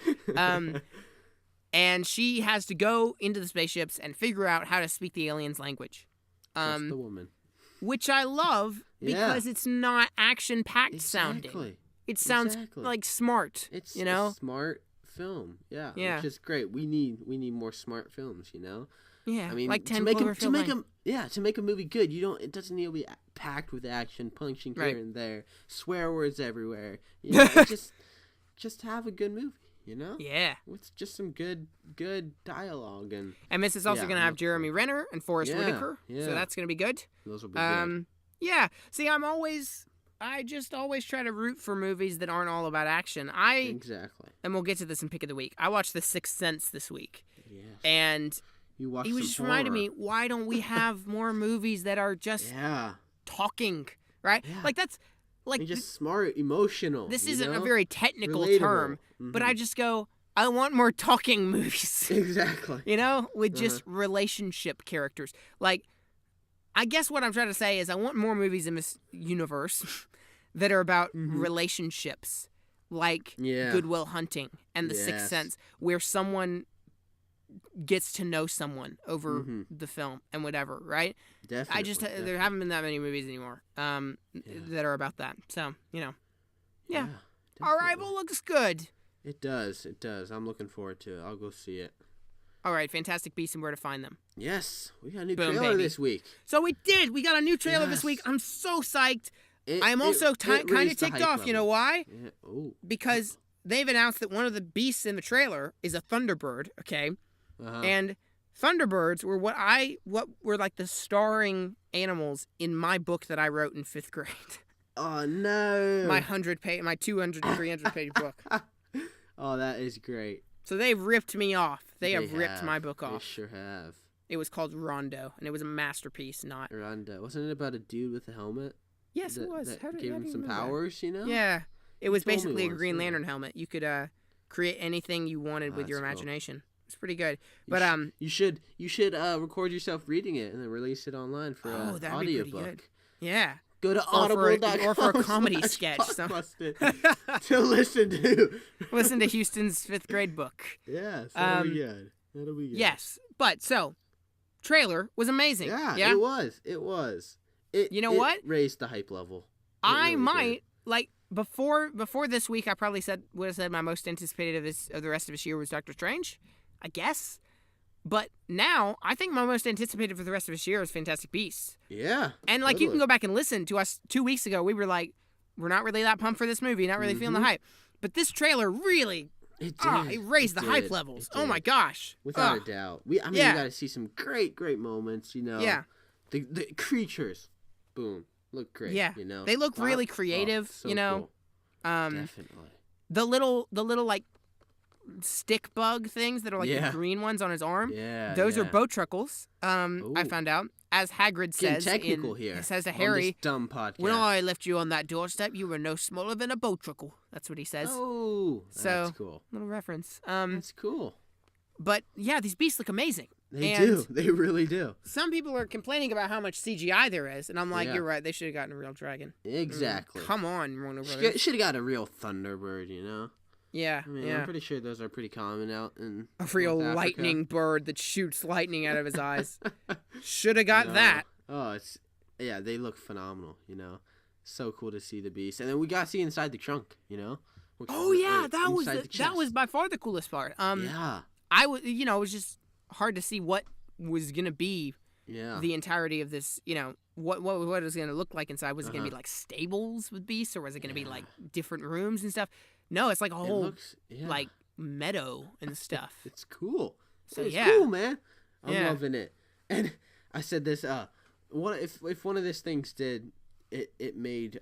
And she has to go into the spaceships and figure out how to speak the aliens' language. That's the woman. Which I love because it's not action-packed sounding. It sounds like smart. It's a smart film. Yeah. Yeah. Which is great. We need more smart films, you know? Yeah. I mean, like 10 to make a movie good, it doesn't need to be packed with action, punching here and there, swear words everywhere. You know, just have a good movie. You know? Yeah. With just some good dialogue and this is also going to have Jeremy Renner and Forrest Whitaker. Yeah. So that's going to be good. Those will be good. Yeah. See, I just always try to root for movies that aren't all about action. Exactly. And we'll get to this in Pick of the Week. I watched The Sixth Sense this week. Yes. And it just reminded me, why don't we have more movies that are just talking, right? Yeah. Like that's like just smart, emotional. This isn't know? a very technical Relatable. term, but I just go, I want more talking movies. Exactly. You know, with just relationship characters. Like, I guess what I'm trying to say is I want more movies in this universe that are about relationships, like Good Will Hunting and The Sixth Sense, where someone gets to know someone over the film and whatever, right? Definitely. There haven't been that many movies anymore that are about that. So, you know. Yeah. Arrival looks good. It does. I'm looking forward to it. I'll go see it. All right, Fantastic Beasts and Where to Find Them. Yes, we got a new trailer this week. So we did. We got a new trailer this week. I'm so psyched. I am also kind of ticked off. Level. You know why? Yeah. Oh. Because they've announced that one of the beasts in the trailer is a thunderbird. Okay. And thunderbirds were what were like the starring animals in my book that I wrote in 5th grade. Oh no! My 200, 300 page book. Oh, that is great. So they've ripped me off. They have ripped my book off. They sure have. It was called Rondo, and it was a masterpiece. Rondo. Wasn't it about a dude with a helmet? Yes, it was. That gave him some powers, you know? Yeah. It was basically a Green Lantern helmet. You could create anything you wanted with your imagination. Cool. It's pretty good. But you should record yourself reading it and then release it online for an audiobook. Be pretty good. Yeah. Go to audible.com or for a comedy sketch to listen to. Listen to Houston's 5th grade book. Yes, that'll be good. Yes, but so trailer was amazing. Yeah, it was. You know what? It raised the hype level. I might like before this week. I probably would have said my most anticipated of the rest of this year was Doctor Strange, I guess. But now, I think my most anticipated for the rest of this year is Fantastic Beasts. Yeah. And, like, you can go back and listen to us 2 weeks ago. We were like, we're not really that pumped for this movie, not really feeling the hype. But this trailer really, it raised the hype levels. Oh, my gosh. Without a doubt. We got to see some great moments, you know. Yeah. The creatures, boom, look great, you know. They look really creative, so you know. Cool. Definitely. The little, like, stick bug things that are like the green ones on his arm. Yeah, those are bowtruckles. I found out, as Hagrid says. Technical here. It says to Harry, on this dumb podcast. When I left you on that doorstep, you were no smaller than a bowtruckle. That's what he says. Oh, that's cool. Little reference. That's cool. But yeah, these beasts look amazing. They do. They really do. Some people are complaining about how much CGI there is, and I'm like, you're right. They should have gotten a real dragon. Exactly. Come on, Warner Brothers. Should have got a real Thunderbird, you know. Yeah, I mean, I'm pretty sure those are pretty common out in a real lightning bird that shoots lightning out of his eyes. Should have got that. Oh, they look phenomenal, you know. So cool to see the beast. And then we got to see inside the trunk, you know. That was by far the coolest part. I was, you know, it was just hard to see what was going to be the entirety of this, you know, what it was going to look like inside. Was it going to be like stables with beasts, or was it going to be like different rooms and stuff? No, it's like a whole like meadow and stuff. It's cool. So it's cool, man. I'm loving it. And I said this. What if one of these things did it made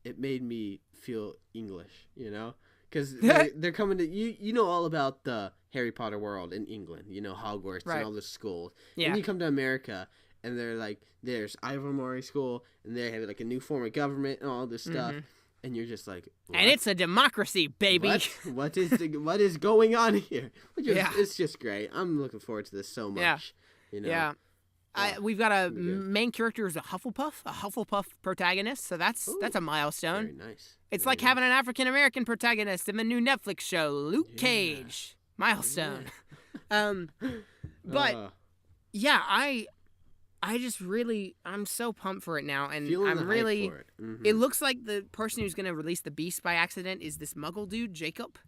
me feel English, you know? Because they're coming to you. You know all about the Harry Potter world in England. You know Hogwarts and all the schools. Yeah. And you come to America, and they're like, there's Ivermore School, and they have like a new form of government and all this stuff. And you're just like, what? And it's a democracy, baby. What is going on here? It's just great. I'm looking forward to this so much. Yeah. You know? Yeah. We've got a main character is a Hufflepuff protagonist, so that's a milestone. Very nice. It's like having an African American protagonist in the new Netflix show, Luke Cage. Milestone. But yeah, I just really, I'm so pumped for it now, and I'm really. For it. It looks like the person who's going to release the beast by accident is this Muggle dude, Jacob,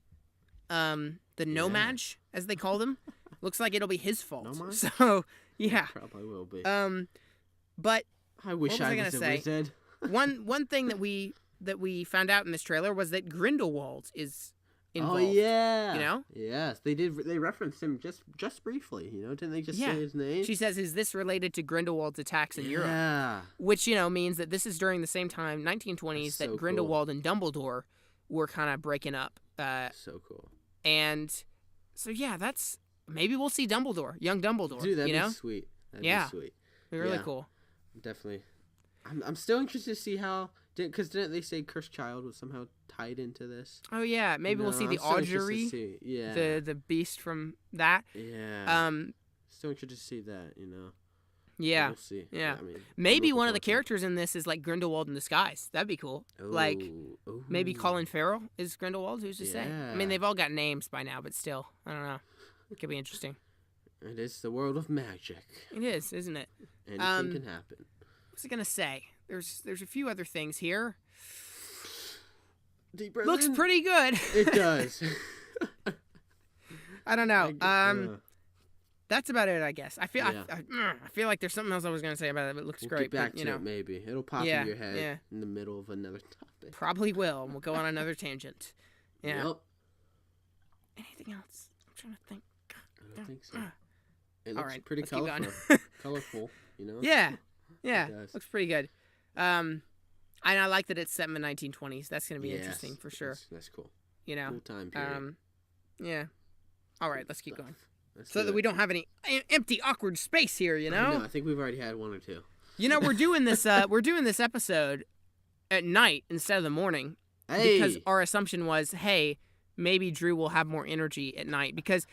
the Nomad, as they call them. Looks like it'll be his fault. Nomad? So yeah, probably will be. But I wish I was a wizard. one thing that we found out in this trailer was that Grindelwald is involved. Oh yeah, you know. Yes, they did. They referenced him just briefly. You know, didn't they just say his name? She says, "Is this related to Grindelwald's attacks in Europe?" Yeah. Which means that this is during the same time, 1920s, that Grindelwald and Dumbledore were kind of breaking up. So cool. And so yeah, that's maybe we'll see Dumbledore, young Dumbledore. Dude, that'd be sweet. That'd be sweet. Really cool. Definitely. I'm still interested to see how. Because didn't they say Cursed Child was somehow tied into this? Oh yeah, maybe we'll see the Audrey, the beast from that. Yeah. Still interested to see that, you know. Yeah. We'll see. Yeah. Maybe one of the characters in this is like Grindelwald in disguise. That'd be cool. Ooh. Like maybe Colin Farrell is Grindelwald. Who's to say? I mean, they've all got names by now, but still, I don't know. It could be interesting. It is the world of magic. It is, isn't it? Anything can happen. What was I gonna say? There's a few other things here. Deep breath Looks in. pretty good. It does. I don't know. That's about it, I guess. I feel like there's something else I was gonna say about it, but it looks great. Get back to it, maybe it'll pop in your head in the middle of another topic. Probably will. And we'll go on another tangent. Yeah. Yep. Anything else? I'm trying to think. I don't think so. It looks pretty colorful. Colorful, you know. Yeah. Looks pretty good. And I like that it's set in the 1920s. That's going to be interesting for sure. That's cool. You know. Cool time period. Yeah. All right, let's keep going. So that we don't have any empty, awkward space here, you know? No, I think we've already had one or two. You know, we're doing this episode at night instead of the morning. Hey. Because our assumption was, hey, maybe Drew will have more energy at night. Because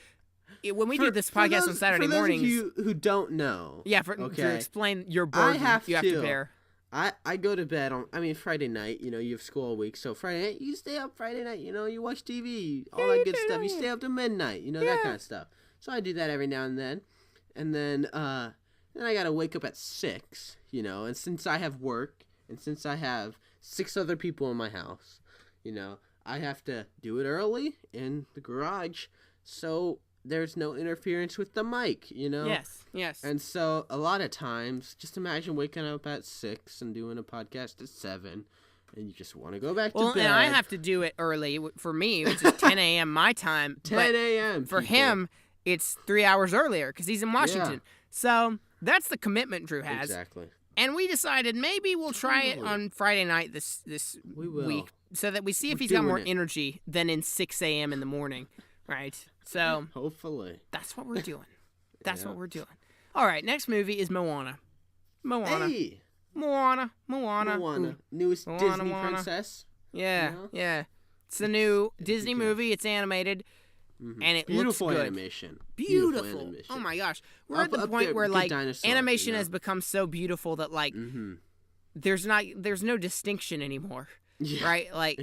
when we do this podcast on Saturday mornings... For those of you who don't know... Yeah, to explain your burden, you have to bear. I go to bed on Friday night, you know, you have school all week, so Friday night, you stay up Friday night, you know, you watch TV, all that good stuff. You stay up to midnight, you know, that kind of stuff. So I do that every now and then. And then I got to wake up at 6, you know, and since I have work, and since I have 6 other people in my house, you know, I have to do it early in the garage, so there's no interference with the mic, you know? Yes. And so a lot of times, just imagine waking up at 6 and doing a podcast at 7, and you just want to go back to bed. Well, and I have to do it early. For me, which is 10 a.m. my time. 10 a.m. For him, it's 3 hours earlier because he's in Washington. Yeah. So that's the commitment Drew has. Exactly. And we decided maybe we'll try it on Friday night this week so that we see if he's got more energy than in 6 a.m. in the morning, right? So hopefully. That's what we're doing. That's what we're doing. All right, next movie is Moana. Hey. Moana. Newest Disney princess. Yeah, you know? Yeah. It's the new Disney movie. It's animated. Mm-hmm. And it beautiful looks good. Animation. Beautiful animation. Oh my gosh. We're at the point where like animation has become so beautiful that like there's no distinction anymore. Yeah. Right? Like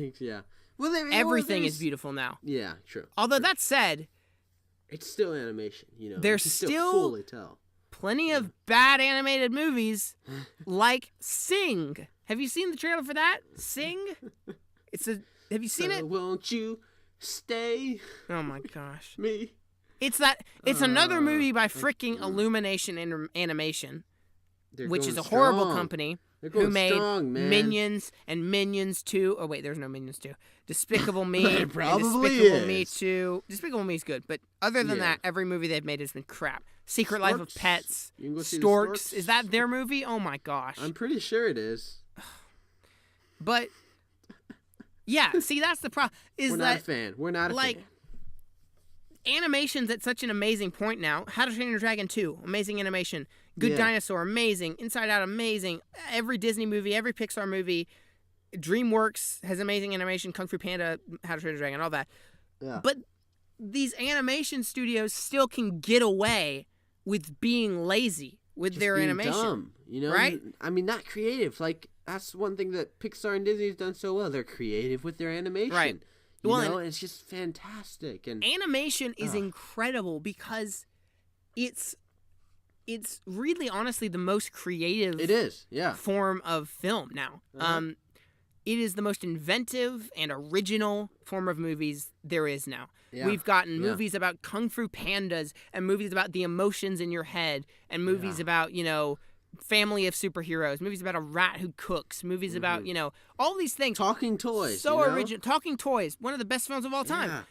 Well, everything is beautiful now. Yeah, true. Although that said, it's still animation, you know. There's still fully tell. Plenty of bad animated movies like Sing. Have you seen the trailer for that? Sing? Have you seen it? Won't you stay? Oh my gosh. Me. It's another movie by freaking Illumination Animation, which is a horrible company who made Minions and Minions 2. Oh wait, there's no Minions 2. Despicable Me. Probably Despicable Me 2. Despicable Me is good, but other than that, every movie they've made has been crap. Secret Life of Pets. Storks. Is that their movie? Oh my gosh. I'm pretty sure it is. But Yeah, see, that's the problem. We're not a fan. We're not a fan. Animation's at such an amazing point now. How to Train Your Dragon 2, amazing animation. Good Dinosaur, amazing. Inside Out, amazing. Every Disney movie, every Pixar movie. DreamWorks has amazing animation. Kung Fu Panda, How to Train Your Dragon, all that. Yeah. But these animation studios still can get away with being lazy with their being animation. Dumb, right? I mean, not creative. Like, that's one thing that Pixar and Disney has done so well. They're creative with their animation. Right. You know, and it's just fantastic. And animation is incredible because it's really, honestly, the most creative. It is, form of film now. It is the most inventive and original form of movies there is now. Yeah. We've gotten movies about Kung Fu Pandas and movies about the emotions in your head and movies about, family of superheroes, movies about a rat who cooks, movies about, all these things. Talking toys. So original. Talking Toys, one of the best films of all time. Yeah.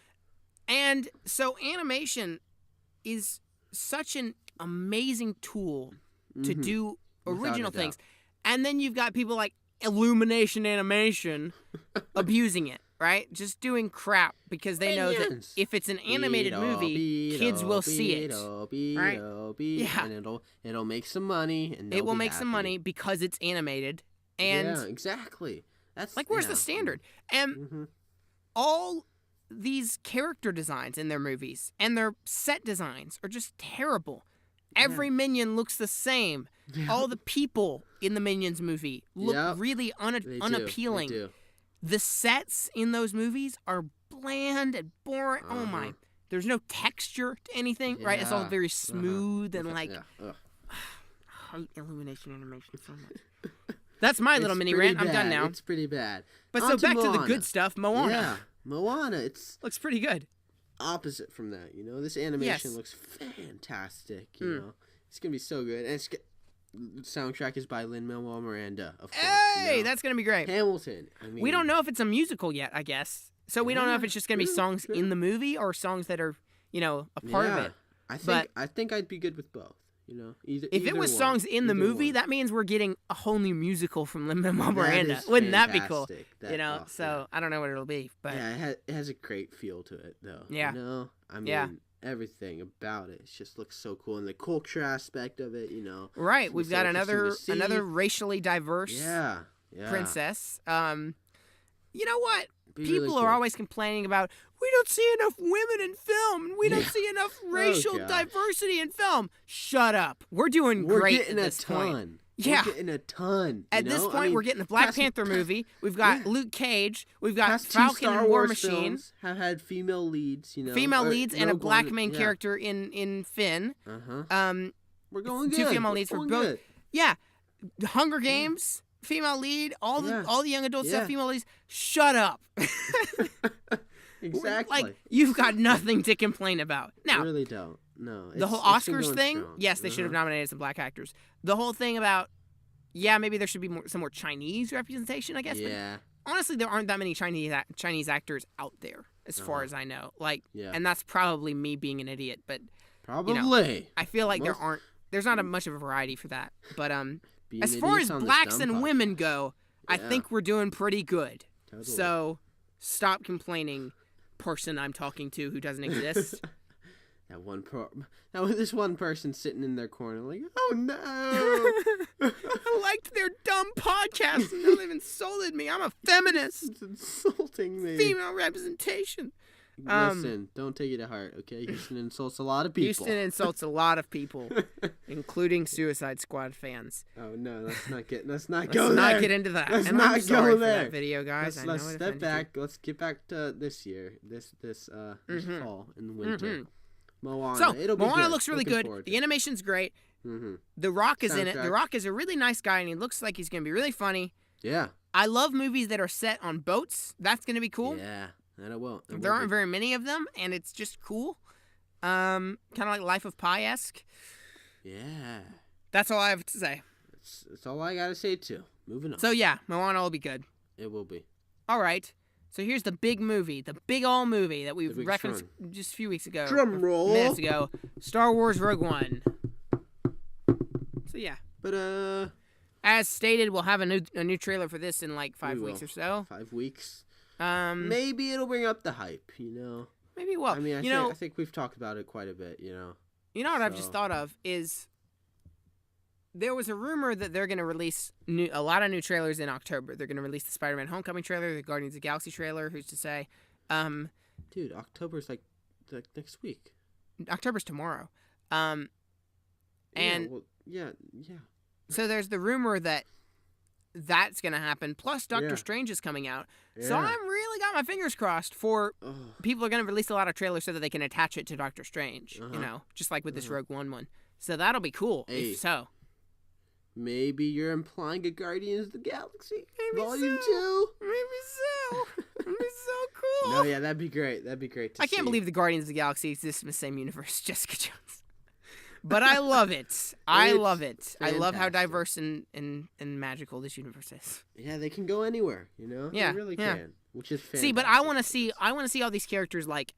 And so animation is such an amazing tool to do original things. And then you've got people like Illumination Animation abusing it, right? Just doing crap because they know that if it's an animated movie, kids will see it. Right? Yeah. And it'll make some money. And it will make some money because it's animated. And yeah, exactly. That's like, where's the standard? And all these character designs in their movies and their set designs are just terrible. Every minion looks the same. All the people in the Minions movie look really unappealing. They do. The sets in those movies are bland and boring. Oh my. There's no texture to anything, right? It's all very smooth and like... I hate Illumination Animation so much. That's my little mini rant. I'm done now. It's pretty bad. But so back to the good stuff, Moana. Yeah, Moana. Looks pretty good. Opposite from that, this animation looks fantastic. You know, it's gonna be so good, and the soundtrack is by Lin-Manuel Miranda. Of course, hey, that's gonna be great. Hamilton. I mean, we don't know if it's a musical yet. I guess so. We don't know if it's just gonna be songs in the movie or songs that are, a part of it. I think I'd be good with both. If it was songs in the movie, that means we're getting a whole new musical from Lin-Manuel Miranda. Wouldn't that be cool? I don't know what it'll be, but it has a great feel to it, though. Yeah, I mean, everything about it just looks so cool, and the culture aspect of it, Right, we've got another racially diverse princess. You know what? People are always complaining about, we don't see enough women in film, and we don't see enough racial diversity in film. Shut up. We're doing great at this point. Yeah. We're getting a ton. At this point, we're getting the Black Panther movie. We've got Luke Cage. We've got Falcon and War Machine. Have had female leads, Female leads and a black main character in Finn. We're going good. 2 female leads for both. Good. Yeah. Hunger Games. Female lead, all the young adults have female leads. Shut up. Exactly. Like, you've got nothing to complain about. Now, I really don't. No. The whole Oscars thing, yes, they should have nominated some black actors. The whole thing about, maybe there should be some more Chinese representation, I guess. Yeah. But honestly, there aren't that many Chinese actors out there, as far as I know. And that's probably me being an idiot. But probably. I feel like there's not much of a variety for that. But as far as blacks and women go, I think we're doing pretty good. Totally. So stop complaining, person I'm talking to who doesn't exist. This one person sitting in their corner like, oh no. I liked their dumb podcast and they've insulted me. I'm a feminist. It's insulting me. Female representation. Listen, don't take it to heart, okay? Houston insults a lot of people. Houston insults a lot of people, including Suicide Squad fans. Oh no, let's not get into that. Let's not go there. For that video, guys. Let's step back. Let's get back to this year, this fall and winter. Moana. So it'll be Moana good. looks really good. The animation's great. The Rock is in it. The Rock is a really nice guy, and he looks like he's gonna be really funny. Yeah. I love movies that are set on boats. That's gonna be cool. Yeah. That it will. There aren't very many of them, and it's just cool. Kind of like Life of Pi-esque. Yeah. That's all I have to say. That's all I gotta say too. Moving on. So yeah, Moana will be good. It will be. All right. So here's the big movie, the big old movie that we referenced just a few weeks ago. Drum roll. Minutes ago. Star Wars Rogue One. So yeah. But as stated, we'll have a new trailer for this in like 5 weeks or so. 5 weeks. Maybe it'll bring up the hype, you know. Maybe it will. I mean, I I think we've talked about it quite a bit, you know. You know what I've just thought of is there was a rumor that they're going to release a lot of new trailers in October. They're going to release the Spider-Man Homecoming trailer, the Guardians of the Galaxy trailer. Who's to say? Dude, October's like next week. October's tomorrow. Yeah. So there's the rumor that that's going to happen. Plus, Doctor Strange is coming out. Yeah. So I'm really got my fingers crossed for people are going to release a lot of trailers so that they can attach it to Doctor Strange. You know, just like with this Rogue One. So that'll be cool. If so. Maybe you're implying a Guardians of the Galaxy Volume 2? Maybe so. That'd be so cool. No, yeah, that'd be great. That'd be great to see. I can't believe the Guardians of the Galaxy exist in the same universe as Jessica Jones. But I love it. I love it. Fantastic. I love how diverse and magical this universe is. Yeah, they can go anywhere, you know? Yeah. They really can. Which is fantastic. See, but I want to see all these characters like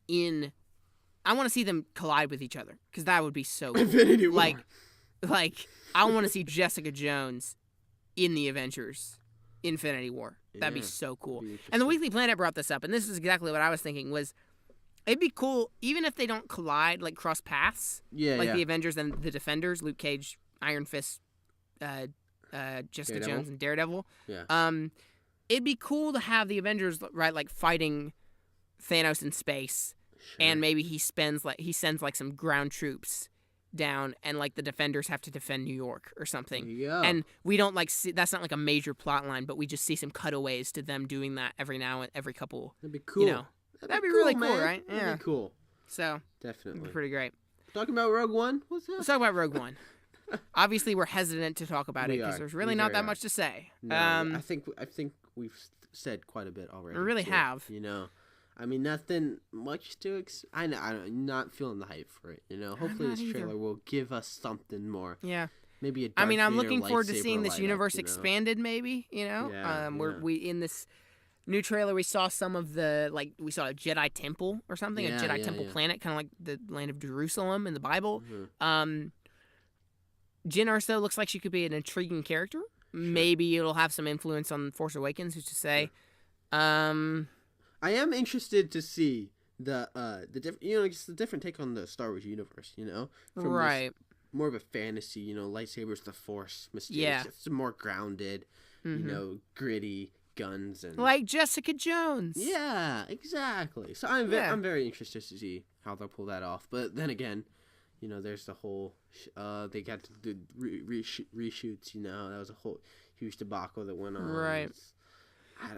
I want to see them collide with each other because that would be so cool. Infinity War. Like I want to see Jessica Jones in the Avengers Infinity War. That'd be so cool. And the Weekly Planet brought this up, and this is exactly what I was thinking was it'd be cool even if they don't collide, like cross paths. Yeah, the Avengers and the Defenders, Luke Cage, Iron Fist, Jessica Jones, and Daredevil. Yeah. It'd be cool to have the Avengers like fighting Thanos in space, and maybe he sends like some ground troops down, and like the Defenders have to defend New York or something. Yeah. And we don't see that's not like a major plot line, but we just see some cutaways to them doing that every couple. That'd be cool. You know, that'd be really cool, man. right? Yeah. That'd be cool. So definitely. That'd be pretty great. Talking about Rogue One? What's that? Let's talk about Rogue One. Obviously, we're hesitant to talk about it because there's really not that much to say. No, I think we've said quite a bit already. We really have. You know, I mean, nothing much to. I'm not feeling the hype for it. You know, hopefully this trailer will give us something more. Yeah. Maybe a. I mean, I'm looking forward to seeing this universe expanded. Maybe you know, we in this new trailer we saw some of the we saw a Jedi temple or something, a Jedi temple planet, kind of like the land of Jerusalem in the Bible. Mm-hmm. Jyn Erso looks like she could be an intriguing character. Sure. Maybe it'll have some influence on Force Awakens, who's to say. Yeah. I am interested to see the just the different take on the Star Wars universe. You know, from right. More of a fantasy. You know, lightsabers, the Force, mysterious. Yeah. It's more grounded. Mm-hmm. You know, gritty guns and like Jessica Jones. Yeah, exactly. So I'm very interested to see how they'll pull that off. But then again. You know, there's the whole, they got to do reshoots, you know, that was a whole huge debacle that went on. Right.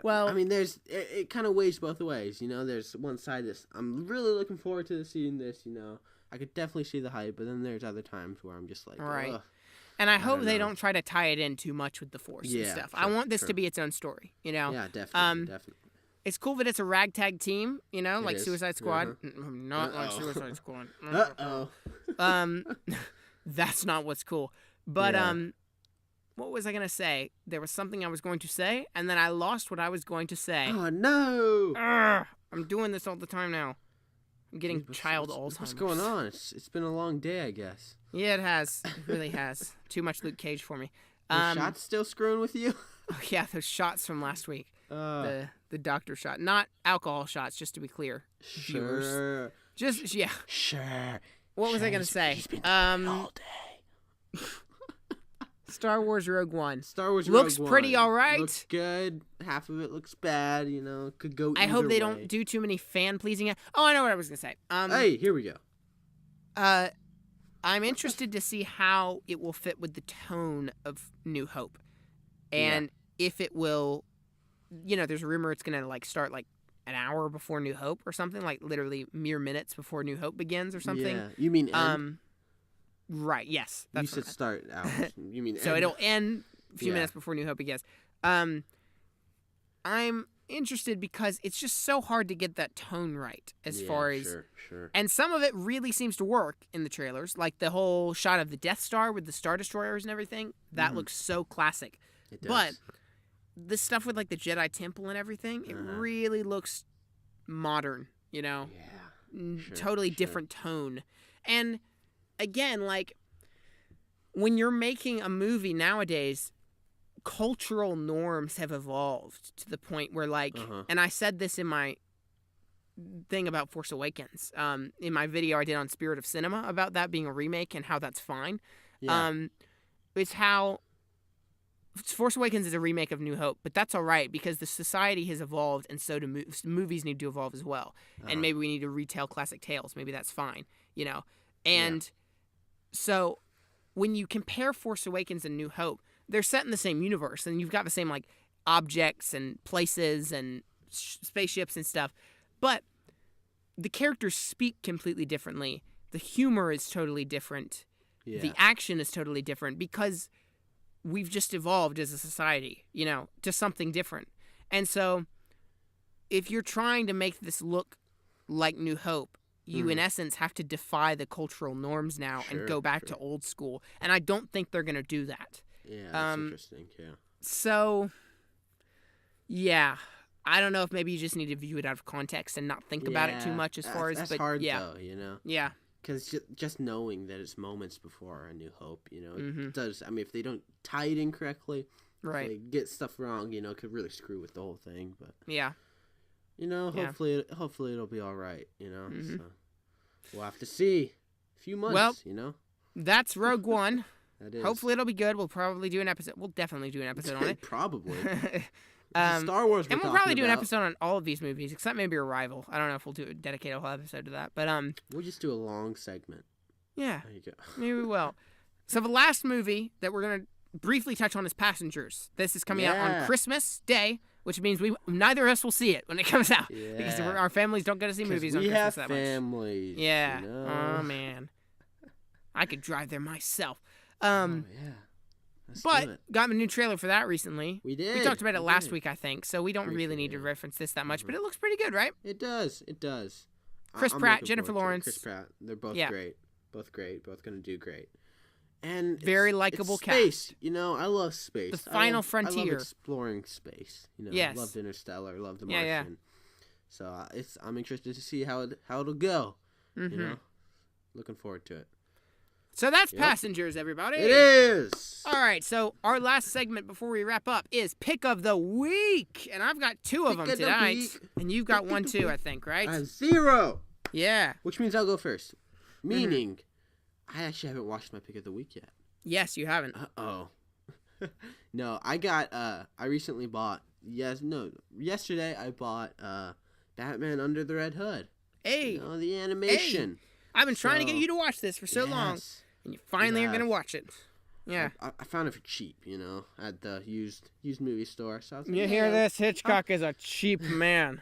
I mean, it kind of weighs both ways, you know, there's one side that's, I'm really looking forward to seeing this, you know, I could definitely see the hype, but then there's other times where I'm just like, right. Ugh, and I hope they don't try to tie it in too much with the Force and stuff. Sure, I want this to be its own story, you know? Yeah, definitely. It's cool that it's a ragtag team, you know, like Suicide Squad. Not like Suicide Squad. Uh-oh. That's not what's cool. But what was I going to say? There was something I was going to say, and then I lost what I was going to say. Oh, no. I'm doing this all the time now. I'm getting Alzheimer's. What's going on? It's been a long day, I guess. Yeah, it has. It really has. Too much Luke Cage for me. The shots still screwing with you? Oh, yeah, those shots from last week. The doctor shot. Not alcohol shots, just to be clear. Sure. Just, yeah. Sure. What was I going to say? He's been all day. Star Wars Rogue One. Looks pretty all right. Looks good. Half of it looks bad, you know. Could go I hope they way. don't do too many fan-pleasing. Oh, I know what I was going to say. Hey, here we go. I'm interested to see how it will fit with the tone of New Hope. And if it will, you know, there's a rumor it's going to start an hour before New Hope or something, like literally mere minutes before New Hope begins or something. Yeah, you mean end? Right, yes. You said start hours. You mean so end. It'll end a few minutes before New Hope begins. I'm interested because it's just so hard to get that tone right as far as... Sure. And some of it really seems to work in the trailers, like the whole shot of the Death Star with the Star Destroyers and everything. That looks so classic. It does. But the stuff with the Jedi Temple and everything, it really looks modern, you know? Yeah. Totally different tone. And again, when you're making a movie nowadays, cultural norms have evolved to the point where, like, and I said this in my thing about Force Awakens, in my video I did on Spirit of Cinema about that being a remake and how that's fine. Yeah. It's how Force Awakens is a remake of New Hope, but that's all right because the society has evolved, and so do movies need to evolve as well. And maybe we need to retell classic tales. Maybe that's fine, you know. And so when you compare Force Awakens and New Hope, they're set in the same universe, and you've got the same, like, objects and places and spaceships and stuff. But the characters speak completely differently. The humor is totally different. Yeah. The action is totally different because we've just evolved as a society, you know, to something different. And so if you're trying to make this look like New Hope, you in essence have to defy the cultural norms now and go back to old school. And I don't think they're going to do that. Yeah, that's interesting, yeah. So, yeah. I don't know if maybe you just need to view it out of context and not think about it too much as far as... That's but hard, yeah. though, you know? Yeah. Because just knowing that it's moments before A New Hope, you know, it does... I mean, if they don't tie it in correctly, right, if they get stuff wrong, you know, it could really screw with the whole thing, but... Yeah. You know, hopefully it'll be all right, you know? So we'll have to see. A few months, you know? That's Rogue One. That is. Hopefully it'll be good. We'll probably do an episode. We'll definitely do an episode on it. Probably. Star Wars, and we'll probably do an episode on all of these movies, except maybe Arrival. I don't know if we'll dedicate a whole episode to that, but we'll just do a long segment. Yeah, there you go. Maybe we will. So the last movie that we're gonna briefly touch on is Passengers. This is coming out on Christmas Day, which means neither of us will see it when it comes out because our families don't get to see movies on Christmas that much. We have families. Yeah. You know? Oh man, I could drive there myself. Yeah. But got a new trailer for that recently. We did. We talked about it last week, I think, so we don't really need to reference this that much, but it looks pretty good, right? It does. It does. Chris Pratt, Jennifer Lawrence. Chris Pratt. They're both great. Both great. Both going to do great. And very likable space. cast. You know, I love space. The final frontier. I love exploring space. You know, yes. I loved Interstellar. Loved The Martian. Yeah. So I'm interested to see how it'll go. You know, looking forward to it. So that's Passengers, everybody. It is. All right, so our last segment before we wrap up is Pick of the Week. And I've got two of them tonight. And you've got one too, I think, right? I have 0. Yeah. Which means I'll go first. Meaning, I actually haven't watched my Pick of the Week yet. Yes, you haven't. Uh-oh. No, I recently bought, yesterday I bought Batman Under the Red Hood. Hey. You know, the animation. Hey. I've been trying to get you to watch this for so long. And you finally are going to watch it. Yeah. I found it for cheap, you know, at the used movie store. So I was like, you hear this? Hitchcock is a cheap man.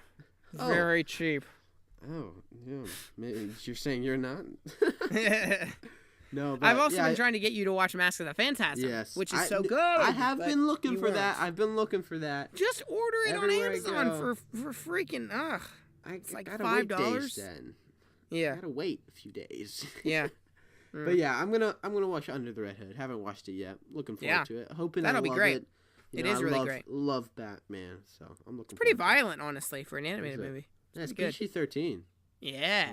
Very cheap. Oh, yeah. Maybe you're saying you're not? No, but I've also been trying to get you to watch Mask of the Phantasm, which is so good. I have been looking for that. I've been looking for that. Just order it on Amazon for freaking, it's like $5. Then. Yeah. I gotta wait a few days. Yeah. But yeah, I'm gonna watch Under the Red Hood. Haven't watched it yet. Looking forward to it. Hoping that'll be great. It is really great. Love Batman, so I'm looking. It's pretty violent, honestly, for an animated movie. Yeah, it's PG-13. Yeah.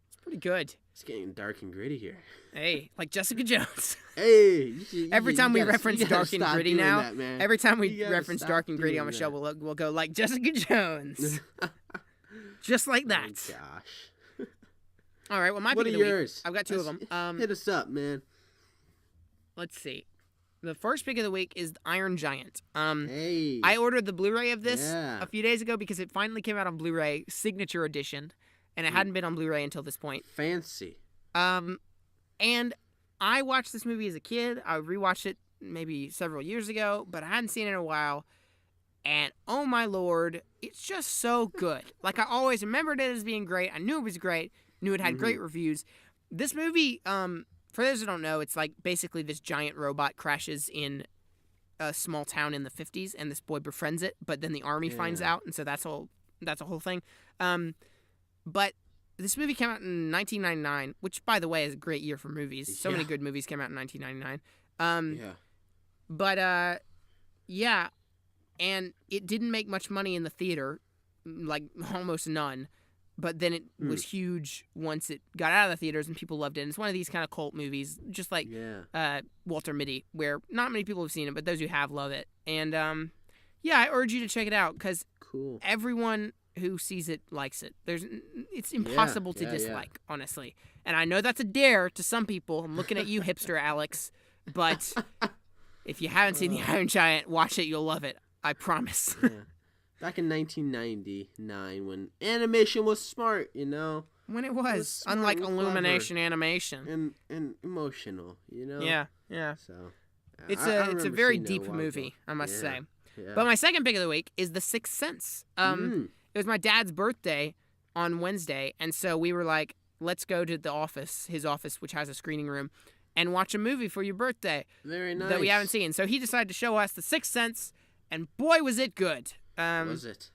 It's pretty good. It's getting dark and gritty here. Hey, like Jessica Jones. Hey. Every time we reference dark and gritty now, every time we reference dark and gritty on the show, we'll go like Jessica Jones. Just like that. Oh, gosh. All right, well, my what pick are of the yours? Week, I've got two of them. Hit us up, man. Let's see. The first pick of the week is Iron Giant. Hey. I ordered the Blu-ray of this a few days ago because it finally came out on Blu-ray, Signature Edition, and it hadn't been on Blu-ray until this point. Fancy. And I watched this movie as a kid. I rewatched it maybe several years ago, but I hadn't seen it in a while. And oh my lord, it's just so good. Like, I always remembered it as being great. I knew it was great. Knew it had great reviews. This movie, for those who don't know, it's like basically this giant robot crashes in a small town in the 50s, and this boy befriends it, but then the army finds out, and so that's a whole thing. But this movie came out in 1999, which, by the way, is a great year for movies. So many good movies came out in 1999. But and it didn't make much money in the theater, like almost none. but then it was huge once it got out of the theaters and people loved it. And it's one of these kind of cult movies, just like Walter Mitty, where not many people have seen it, but those who have love it. And I urge you to check it out because everyone who sees it likes it. It's impossible to dislike, honestly. And I know that's a dare to some people. I'm looking at you, hipster Alex. But if you haven't seen The Iron Giant, watch it. You'll love it. I promise. Back in 1999, when animation was smart, When it was unlike Illumination animation. And emotional, Yeah. So it's a very deep movie, I must say. Yeah. But my second pick of the week is The Sixth Sense. It was my dad's birthday on Wednesday, and so we were like, let's go to his office, which has a screening room, and watch a movie for your birthday. Very nice. That we haven't seen. So he decided to show us The Sixth Sense, and boy, was it good. Was it?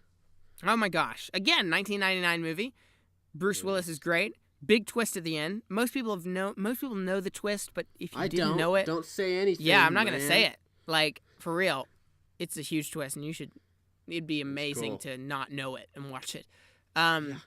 Oh my gosh. Again, 1999 movie. Bruce Willis is great. Big twist at the end. Most people know the twist, but if you didn't know it, don't say anything. Yeah, I'm not going to say it. Like, for real. It's a huge twist, and it'd be amazing to not know it and watch it. And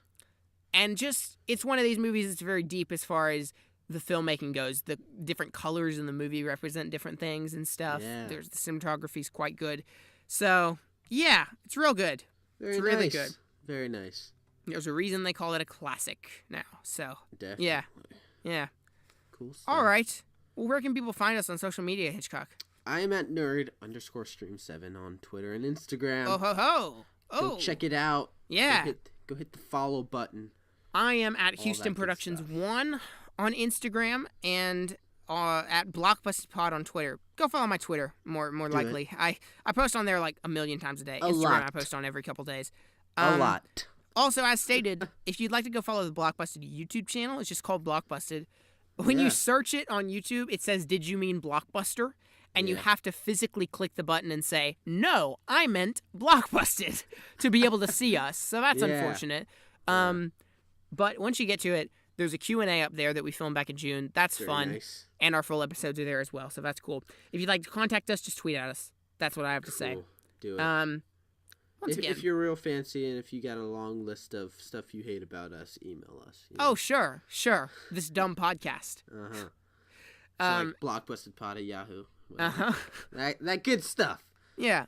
just, it's one of these movies that's very deep as far as the filmmaking goes. The different colors in the movie represent different things and stuff. Yeah. The cinematography's quite good. So, yeah, it's real good. It's really good. Very nice. There's a reason they call it a classic now. So, Definitely. Yeah. Cool stuff. All right. Well, where can people find us on social media, Hitchcock? I am at nerd_stream7 on Twitter and Instagram. Oh. Go check it out. Yeah. Go hit the follow button. I am at Houston Productions 1 on Instagram and at Blockbusted Pod on Twitter. Go follow my Twitter more likely. I post on there like a million times a day. Instagram lot. I post on every couple days. A lot. Also, as stated, if you'd like to go follow the Blockbusted YouTube channel, it's just called Blockbusted. When you search it on YouTube, it says, "Did you mean Blockbuster?" And you have to physically click the button and say, "No, I meant Blockbusted," to be able to see us. So that's unfortunate. But once you get to it, there's a Q&A up there that we filmed back in June. That's Very fun. nice. And our full episodes are there as well. So that's cool. If you'd like to contact us, just tweet at us. That's what I have to say. Do it. Once again. If you're real fancy and if you got a long list of stuff you hate about us, email us. Oh, sure. This dumb podcast. Like Blockbusted at Yahoo. Uh-huh. That good stuff. Yeah.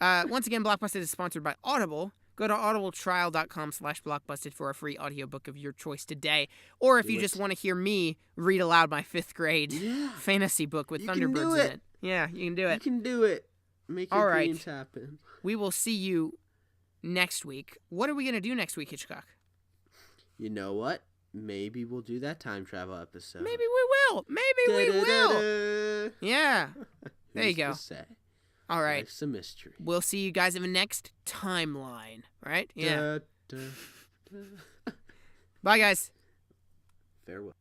Once again, Blockbusted is sponsored by Audible. Go to audibletrial.com/blockbusted for a free audiobook of your choice today. Or if you just want to hear me read aloud my 5th grade fantasy book with Thunderbirds in it. Yeah, you can do it. You can do it. Make your dreams happen. We will see you next week. What are we going to do next week, Hitchcock? You know what? Maybe we'll do that time travel episode. Maybe we will. Yeah. There you go. Who's to say? All right. Life's a mystery. We'll see you guys in the next timeline. Right? Yeah. Bye, guys. Farewell.